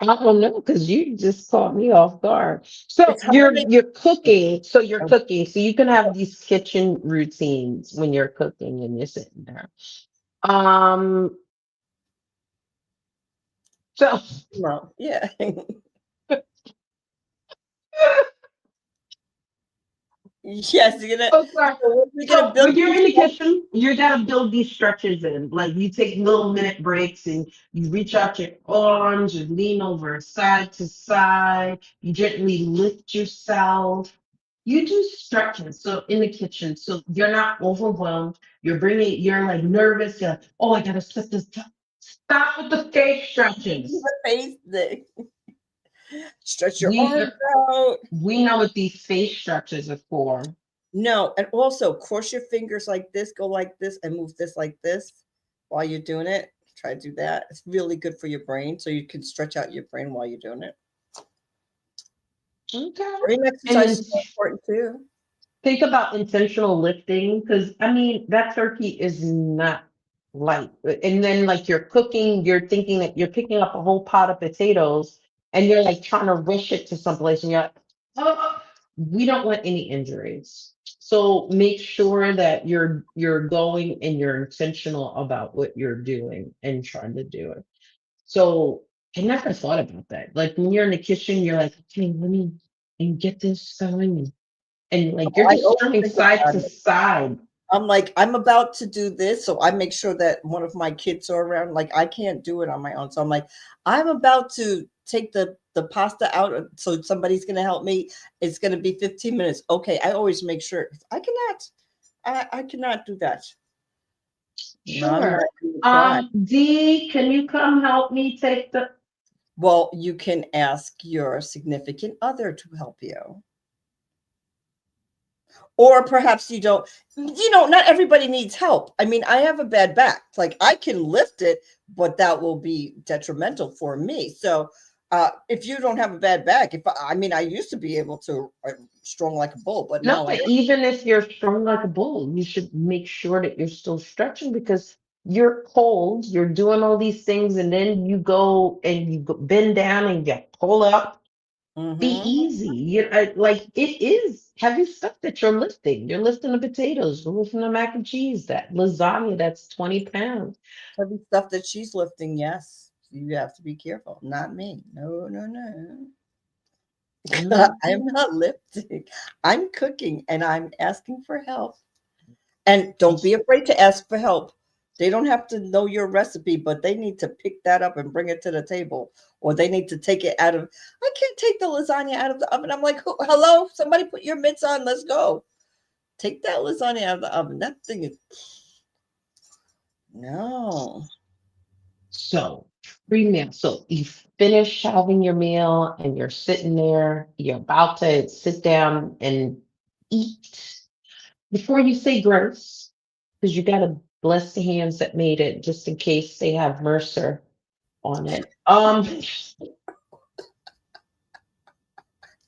C: I don't know because you just caught me off guard. So
B: It's
C: you're cooking. So you're
B: Oh.
C: cooking. So you can have these kitchen routines when you're cooking and you're sitting there. Um. So
B: No, yeah. Yes, you're gonna.
C: okay.
B: We're
C: So
B: gonna build.
C: when you're in the kitchen, you gotta build these stretches in. Like you take little minute breaks and you reach out your arms, you lean over side to side, you gently lift yourself. You do stretches. So in the kitchen, so you're not overwhelmed. You're like nervous. You're like, oh, I gotta set this down. Stop with the fake stretches.
B: The face thing. Stretch your
C: We
B: arms out.
C: we know what these face stretches are for.
B: No, and also cross your fingers like this, go like this, and move this like this while you're doing it. Try to do that. It's really good for your brain, so you can stretch out your brain while you're doing it.
C: Okay.
B: Brain
C: And
B: exercise
C: then
B: is important too.
C: think about intentional lifting because I mean that turkey is not light. And then like you're cooking, you're thinking that you're picking up a whole pot of potatoes and you're like trying to rush it to someplace and you're like, oh, we don't want any injuries. So make sure that you're going and you're intentional about what you're doing and trying to do it. So I never thought about that. Like when you're in the kitchen, you're like, okay, let me and get this going and like you're
B: I
C: just
B: always
C: turning
B: think
C: side
B: about
C: to
B: it.
C: side.
B: I'm like, I'm about to do this, so I make sure that one of my kids are around. Like, I can't do it on my own, so I'm like, I'm about to take the pasta out, so somebody's gonna help me. It's gonna be 15 minutes. Okay, I always make sure. I cannot do that. No, I'm not
C: Sure.
B: gonna try.
C: D, can you come help me take the
B: Well, you can ask your significant other to help you. Or perhaps you don't, not everybody needs help. I mean, I have a bad back. Like I can lift it, but that will be detrimental for me. So if you don't have a bad back, I used to be able to strong like a bull, but
C: no,
B: now I
C: but even if you're strong like a bull, you should make sure that you're still stretching because you're cold, you're doing all these things, and then you go and you bend down and you pull up. Be
B: mm-hmm.
C: easy. Like it is heavy stuff that you're lifting. You're lifting the potatoes, you're lifting the mac and cheese, that lasagna that's 20 pounds.
B: Heavy stuff that she's lifting. Yes, you have to be careful. Not me. No, no, no. I'm
C: Mhm.
B: not lifting. I'm cooking and I'm asking for help. And don't be afraid to ask for help. They don't have to know your recipe, but they need to pick that up and bring it to the table, or they need to take it out of. I can't take the lasagna out of the oven. I'm like, hello, somebody put your mitts on. Let's go. Take that lasagna out of the oven. That thing is no.
C: So, pre-meal. So you finish having your meal and you're sitting there, you're about to sit down and eat. Before you say grace, because you got to bless the hands that made it, just in case they have Mercer on it.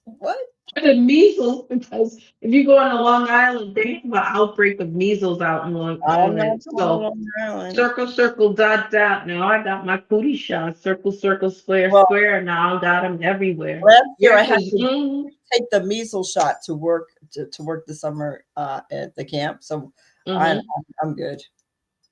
B: What?
C: The measles, because if you go on to Long Island, they have an outbreak of measles out in Long
B: I'm not
C: Island.
B: going to
C: So
B: Long Island.
C: circle, circle, dot, dot. Now I got my cootie shot. Circle, circle, square,
B: Well,
C: square. Now I got them everywhere.
B: last year I
C: Yours
B: had
C: is,
B: to take the measles shot to work to work the summer at the camp. So I'm
C: mhm.
B: I'm good.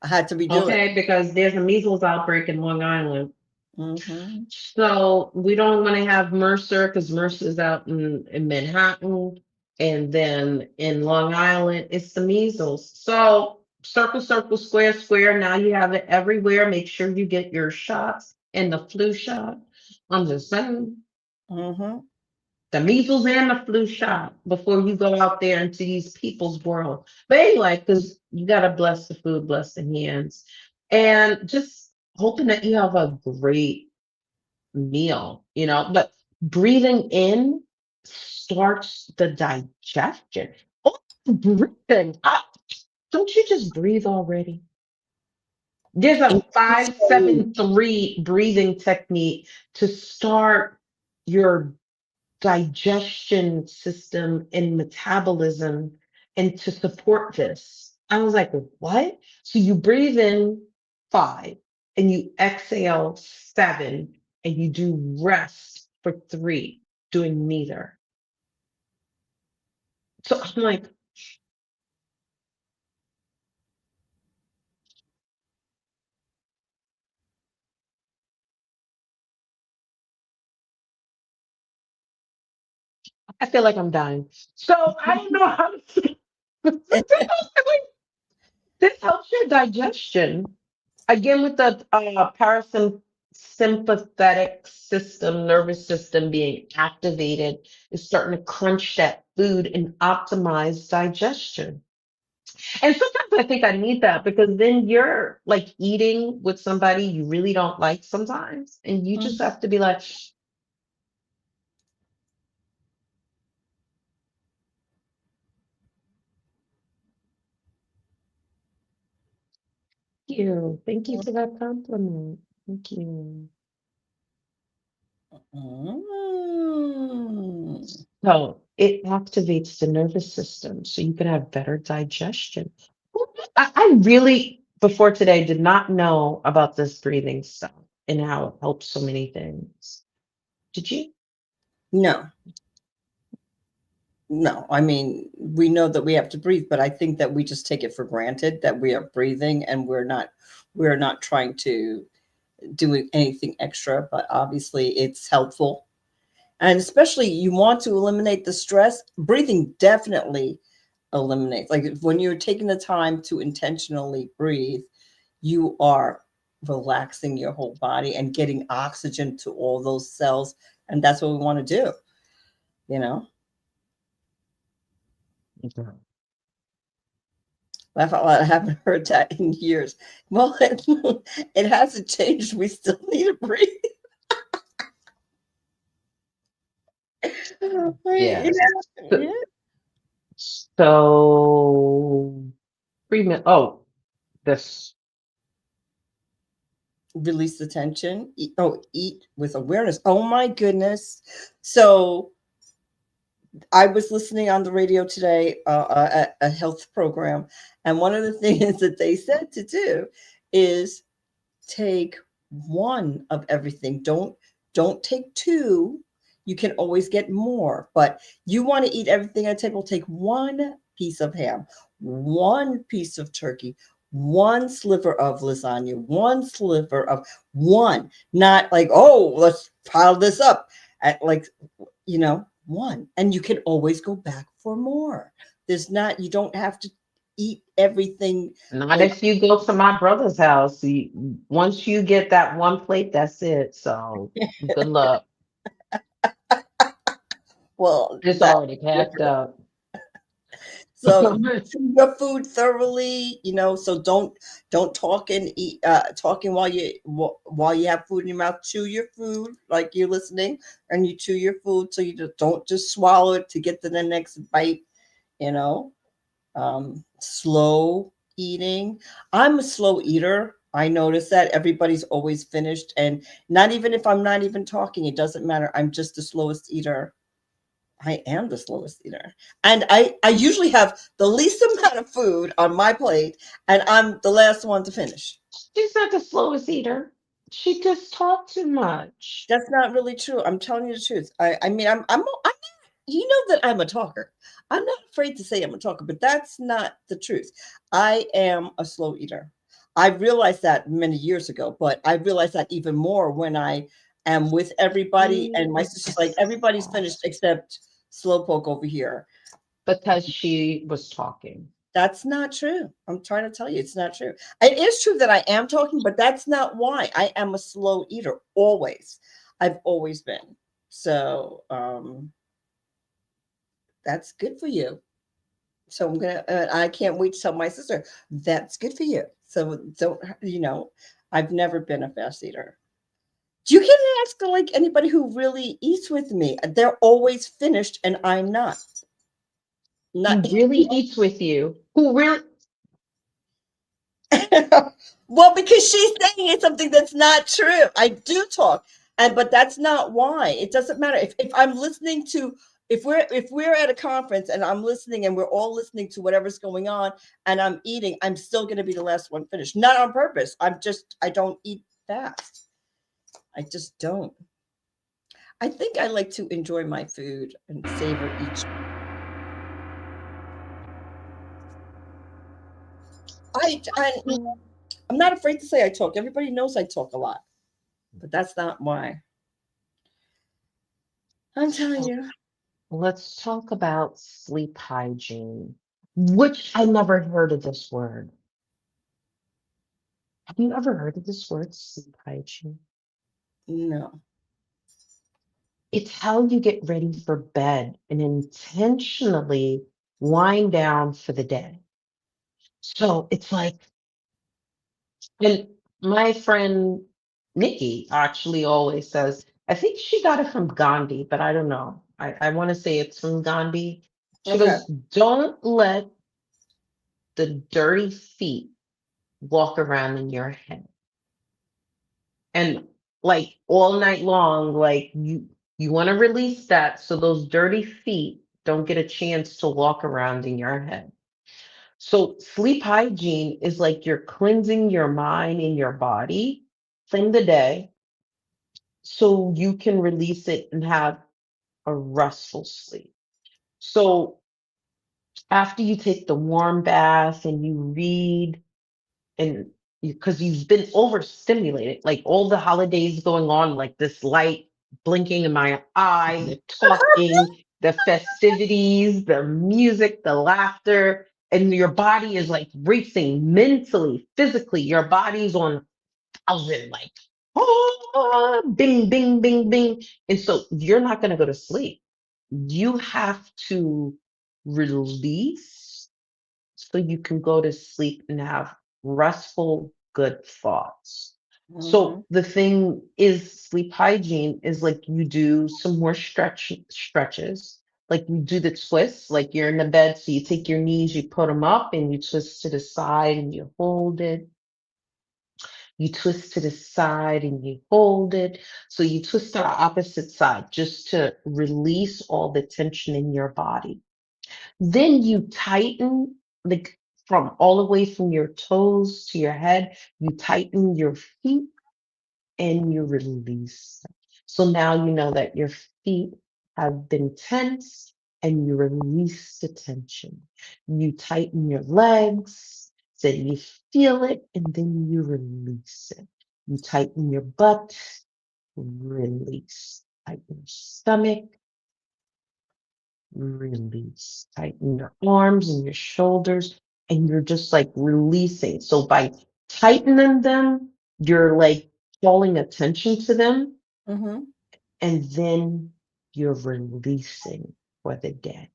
B: I had to be doing it.
C: Okay, because there's a measles outbreak in Long Island.
B: Mm-hmm.
C: So we don't want to have Mercer because Mercer's out in Manhattan. And then in Long Island, it's the measles. So circle, circle, square, square. Now you have it everywhere. Make sure you get your shots and the flu shot. I'm just saying,
B: Mm-hmm.
C: the measles and the flu shot before you go out there into these people's world. But anyway, because you got to bless the food, bless the hands, and just hoping that you have a great meal, but breathing in starts the digestion. Oh, breathing. Don't you just breathe already? There's a 5-7-3 breathing technique to start your digestion system and metabolism and to support this. I was like, what? So you breathe in 5 and you exhale 7 and you do rest for 3, doing neither. So I'm like, I feel like I'm dying. So I don't know how to. This helps your digestion. Again, with the parasympathetic system, nervous system being activated, is starting to crunch that food and optimize digestion. And sometimes I think I need that because then you're like eating with somebody you really don't like sometimes, and you just have to be like, thank you for that compliment. Thank you.
B: Mm.
C: So it activates the nervous system so you can have better digestion. I really, before today, did not know about this breathing stuff and how it helps so many things. Did you?
B: No, no. I mean, we know that we have to breathe, but I think that we just take it for granted that we are breathing and we're not trying to do anything extra, but obviously it's helpful. And especially you want to eliminate the stress, breathing definitely eliminates. Like when you're taking the time to intentionally breathe, you are relaxing your whole body and getting oxygen to all those cells. And that's what we want to do, you know?
C: Okay.
B: I haven't heard that in years. Well, it hasn't changed. We still need to breathe.
C: Yes.
B: Yeah.
C: So, 3 minutes. Oh, this.
B: Release the tension. Eat with awareness. Oh my goodness. So I was listening on the radio today, a health program, and one of the things that they said to do is take one of everything. Don't take two. You can always get more, but you want to eat everything at the table. Take one piece of ham, one piece of turkey, one sliver of lasagna, one sliver of one. Not like, oh, let's pile this up at like, one. And you can always go back for more. You don't have to eat everything.
C: Not if you go to my brother's house. Once you get that one plate, that's it. So, good luck.
B: Well,
C: It's
B: that's
C: already packed
B: different.
C: up.
B: So chew your food thoroughly, so don't talk and eat talking while you have food in your mouth. Chew your food like you're listening, and you chew your food so you don't just swallow it to get to the next bite, you know. Slow eating. I'm a slow eater. I notice that everybody's always finished, and not even if I'm not even talking, it doesn't matter. I'm just the slowest eater. I am the slowest eater. And I usually have the least amount of food on my plate, and I'm the last one to finish.
C: She's not the slowest eater. She just talked too much.
B: That's not really true. I'm telling you the truth. I mean, I'm you know that I'm a talker. I'm not afraid to say I'm a talker, but that's not the truth. I am a slow eater. I realized that many years ago, but I realized that even more when I am with everybody and my sister's like, everybody's finished except Slowpoke over here.
C: because she was talking.
B: That's not true. I'm trying to tell you, it's not true. It is true that I am talking, but that's not why. I am a slow eater, always. I've always been. So that's good for you. So I'm gonna. I can't wait to tell my sister that's good for you. So don't. I've never been a fast eater. You can ask like anybody who really eats with me. They're always finished, and I'm not.
C: Who
B: Not
C: really eats with you? Who really?
B: well, because she's saying it's something that's not true. I do talk, but that's not why. It doesn't matter if I'm listening to if we're at a conference and I'm listening and we're all listening to whatever's going on and I'm eating, I'm still going to be the last one finished. Not on purpose. I don't eat fast. I just don't. I think I like to enjoy my food and savor each. I'm not afraid to say I talk. Everybody knows I talk a lot, but that's not why. I'm telling you.
C: Let's talk about sleep hygiene, which I never heard of this word. Have you ever heard of this word, sleep hygiene?
B: No.
C: It's how you get ready for bed and intentionally wind down for the day. So it's like, and my friend Nikki actually always says, I think she got it from Gandhi, but I don't know. I want to say it's from Gandhi. She
B: Okay.
C: goes, don't let the dirty feet walk around in your head. And like all night long, like you want to release that so those dirty feet don't get a chance to walk around in your head. So sleep hygiene is like you're cleansing your mind and your body from the day so you can release it and have a restful sleep. So after you take the warm bath and you read and because you've been overstimulated, like all the holidays going on, like this light blinking in my eye, the talking, the festivities, the music, the laughter, and your body is like racing mentally, physically. Your body's on thousand, like, bing, bing, bing, bing. And so you're not going to go to sleep. You have to release so you can go to sleep and have restful, good thoughts.
B: Mm-hmm.
C: So the thing is, sleep hygiene is like you do some more stretches, like you do the twists, like you're in the bed, so you take your knees, you put them up, and you twist to the side, and you hold it. You twist to the side and you hold it. So you twist to the opposite side just to release all the tension in your body. Then you tighten like from all the way from your toes to your head, you tighten your feet and you release them. So now you know that your feet have been tense and you release the tension. You tighten your legs so you feel it and then you release it. You tighten your butt, release. Tighten your stomach, release. Tighten your arms and your shoulders, and you're just like releasing. So by tightening them, you're like calling attention to them,
B: Mm-hmm.
C: and then you're releasing for the day.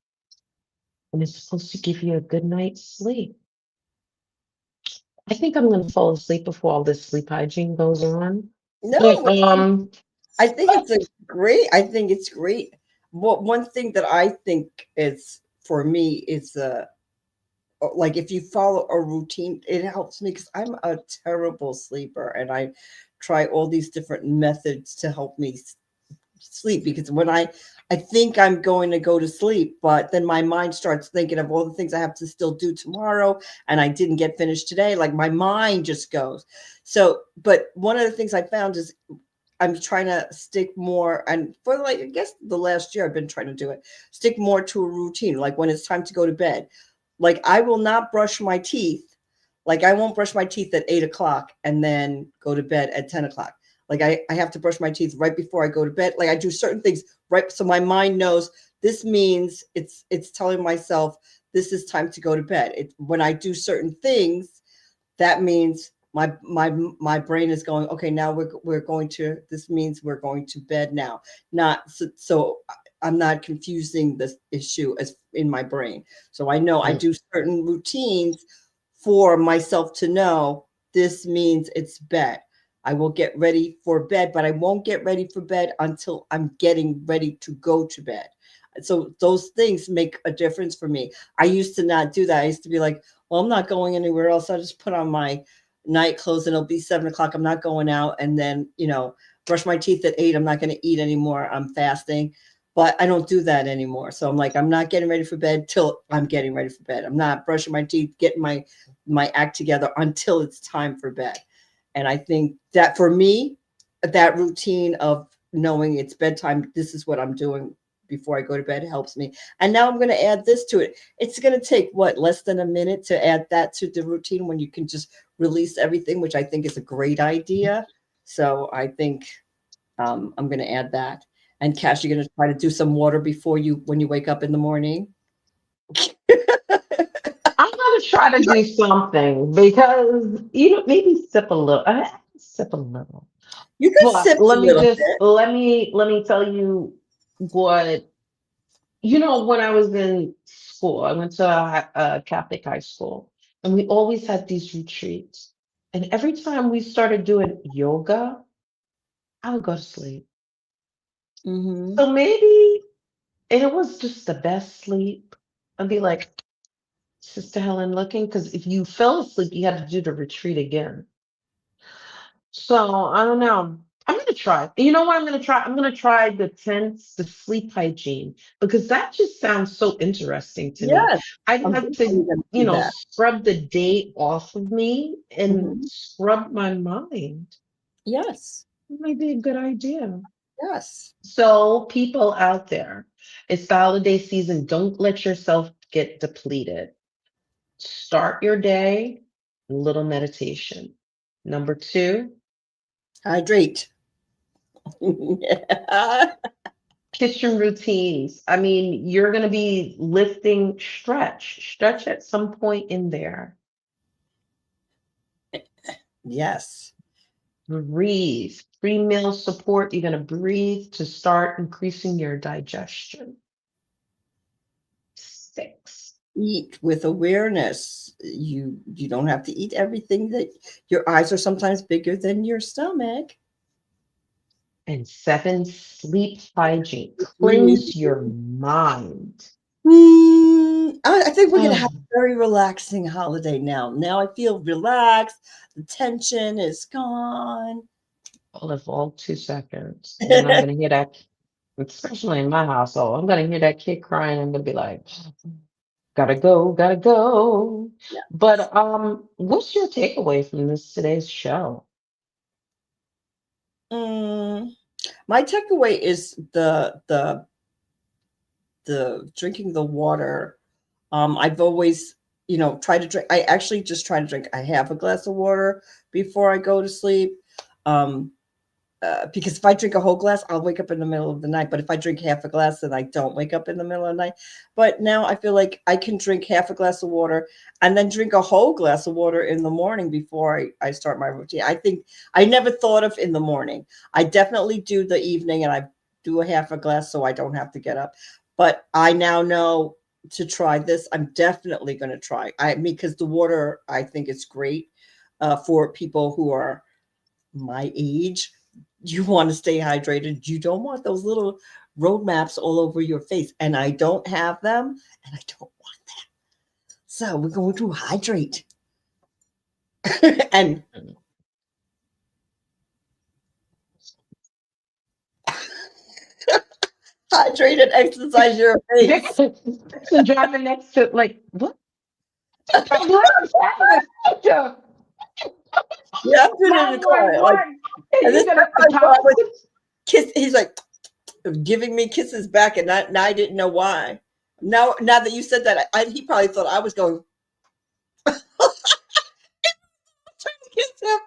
C: And it's supposed to give you a good night's sleep. I think I'm going to fall asleep before all this sleep hygiene goes on.
B: No,
C: But
B: I think it's a great. I think it's great. One thing that I think is for me is like if you follow a routine, it helps me because I'm a terrible sleeper and I try all these different methods to help me sleep because when I think I'm going to go to sleep, but then my mind starts thinking of all the things I have to still do tomorrow and I didn't get finished today. Like my mind just goes. So, but one of the things I found is I'm trying to stick more, and for like I guess the last year I've been trying to do it, stick more to a routine. Like when it's time to go to bed, like I will not brush my teeth. Like I won't brush my teeth at 8 o'clock and then go to bed at 10 o'clock. Like I have to brush my teeth right before I go to bed. Like I do certain things right so my mind knows this means it's telling myself this is time to go to bed. When I do certain things, that means my brain is going, okay, now we're going to, this means we're going to bed now. Not so I'm not confusing this issue as in my brain. So I know I do certain routines for myself to know this means it's bed. I will get ready for bed, but I won't get ready for bed until I'm getting ready to go to bed. So those things make a difference for me. I used to not do that. I used to be like, well, I'm not going anywhere else. I'll just put on my night clothes and it'll be 7 o'clock. I'm not going out. And then, brush my teeth at 8. I'm not going to eat anymore. I'm fasting. But I don't do that anymore. So I'm like, I'm not getting ready for bed till I'm getting ready for bed. I'm not brushing my teeth, getting my act together until it's time for bed. And I think that for me, that routine of knowing it's bedtime, this is what I'm doing before I go to bed, helps me. And now I'm going to add this to it. It's going to take less than a minute to add that to the routine when you can just release everything, which I think is a great idea. So I think I'm going to add that. And Cash, you're going to try to do some water when you wake up in the morning.
C: I'm gonna try to do something because maybe sip a little. Sip a little.
B: You could
C: But
B: sip a little bit.
C: let me tell you what when I was in school, I went to a Catholic high school, and we always had these retreats. And every time we started doing yoga, I would go to sleep.
B: Mm-hmm.
C: So maybe it was just the best sleep. I'd be like, Sister Helen looking, because if you fell asleep, you had to do the retreat again. So I don't know. I'm gonna try. You know what I'm gonna try? I'm gonna try the sleep hygiene because that just sounds so interesting to me.
B: Yes,
C: I'd
B: I'm
C: have
B: definitely
C: to,
B: going to do that.
C: scrub the day off of me and
B: Mm-hmm.
C: scrub my mind.
B: Yes,
C: That might be a good idea.
B: yes.
C: So, people out there, it's the holiday season. Don't let yourself get depleted. Start your day, a little meditation. Number two,
B: Hydrate. Yeah.
C: kitchen routines. I mean, you're going to be lifting, stretch at some point in there.
B: Yes.
C: Breathe. Pre-meal support. You're going to breathe to start increasing your digestion. 6.
B: Eat with awareness. You don't have to eat everything. That your eyes are sometimes bigger than your stomach.
C: And 7, sleep hygiene.
B: Breathe.
C: Cleanse your mind.
B: I think we're gonna have
C: Oh,
B: a very relaxing holiday now. Now I feel relaxed. The tension is gone.
C: all 2 seconds. And then I'm going to hear that, especially in my household, I'm going to hear that kid crying. I'm going to be like, gotta go, gotta go.
B: Yeah.
C: But what's your takeaway from this today's show?
B: Mm, my takeaway is the drinking the water. I've always, tried to drink. I actually just try to drink a half a glass of water before I go to sleep. Um, because if I drink a whole glass, I'll wake up in the middle of the night. But if I drink half a glass, then I don't wake up in the middle of the night. But now I feel like I can drink half a glass of water and then drink a whole glass of water in the morning before I start my routine. I think I never thought of in the morning. I definitely do the evening and I do a half a glass so I don't have to get up. But I now know to try this. I'm definitely going to try. Because the water, I think it's great for people who are my age. You want to stay hydrated. You don't want those little road maps all over your face. And I don't have them, and I don't want that. So we're going to hydrate and hydrate and exercise your face.
C: Person driving next to like what? I'm like,
B: Yeah, I'm doing it in the car. Like,
C: 911. And
B: and
C: you
B: this
C: got
B: time
C: a
B: I thought I was
C: photographer.
B: he's like giving me kisses back, and now I didn't know why. Now that you said that, he probably thought I was going trying to kiss him.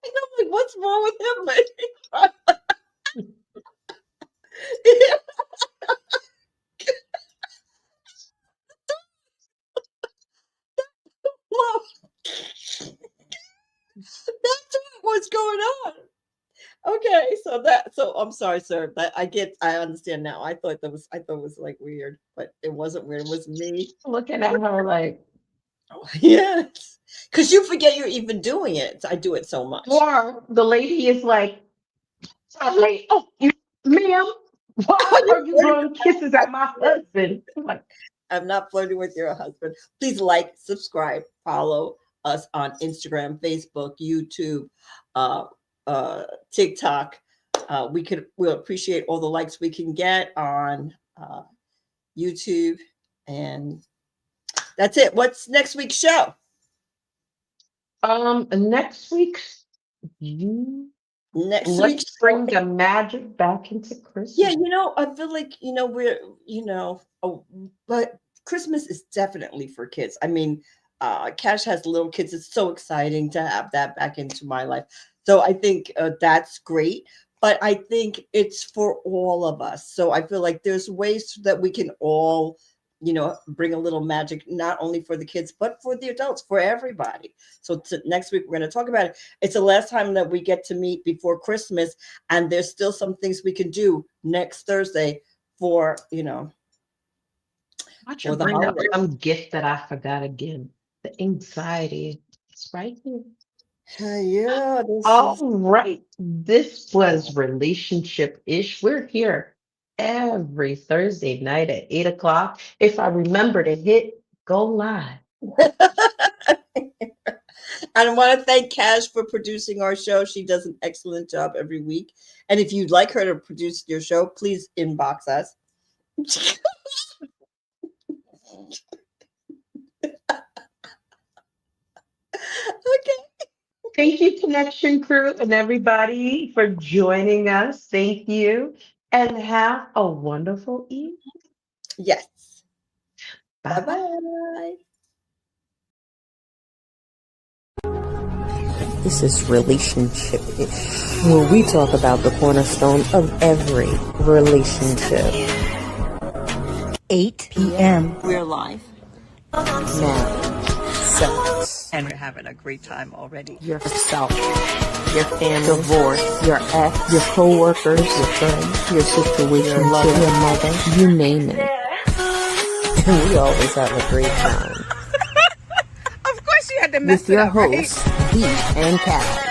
B: And I'm like, what's wrong with him? what's going on. Okay, so I'm sorry, sir, but I understand now. I thought it was like weird, but it wasn't weird. It was me.
C: Looking at her like,
B: Yes, because you forget you're even doing it. I do it so much.
C: or the lady is like, oh, ma'am, why are you blowing kisses at my husband? I'm like,
B: I'm not flirting with your husband. Please like, subscribe, follow us on Instagram, Facebook, YouTube, uh, TikTok. We'll appreciate all the likes we can get on YouTube, and that's it. What's next week's show?
C: next week's,
B: Next week's
C: let's bring the magic back into Christmas.
B: Yeah, I feel like, we're, but Christmas is definitely for kids. I mean, Cash has little kids. It's so exciting to have that back into my life. So I think that's great. But I think it's for all of us. So I feel like there's ways that we can all, bring a little magic, not only for the kids, but for the adults, for everybody. So next week, we're going to talk about it. It's the last time that we get to meet before Christmas. And there's still some things we can do next Thursday for,
C: Watch
B: for
C: her
B: the
C: bring up
B: holidays.
C: some gift that I forgot again. The anxiety. It's right here.
B: Yeah.
C: All right. This was Relationship-ish. We're here every Thursday night at 8 o'clock. If I remember to hit go live.
B: I want to thank Cash for producing our show. She does an excellent job every week. And if you'd like her to produce your show, please inbox us. Okay.
C: Thank you, Connection Crew, and everybody for joining us. Thank you. And have a wonderful evening.
B: Yes.
C: Bye.
B: Bye-bye.
A: This is Relationship-ish, where we talk about the cornerstone of every relationship.
D: 8 p.m.
B: We're live.
A: Marriage, sex,
D: And we're having a great time already.
A: yourself, your family, divorce, your ex, your co-workers, your friends, your situation, your mother, you name it. And we always have a great time.
D: Of course you had to mess
A: With your
D: it up, right?
A: hosts, Dee and Cal.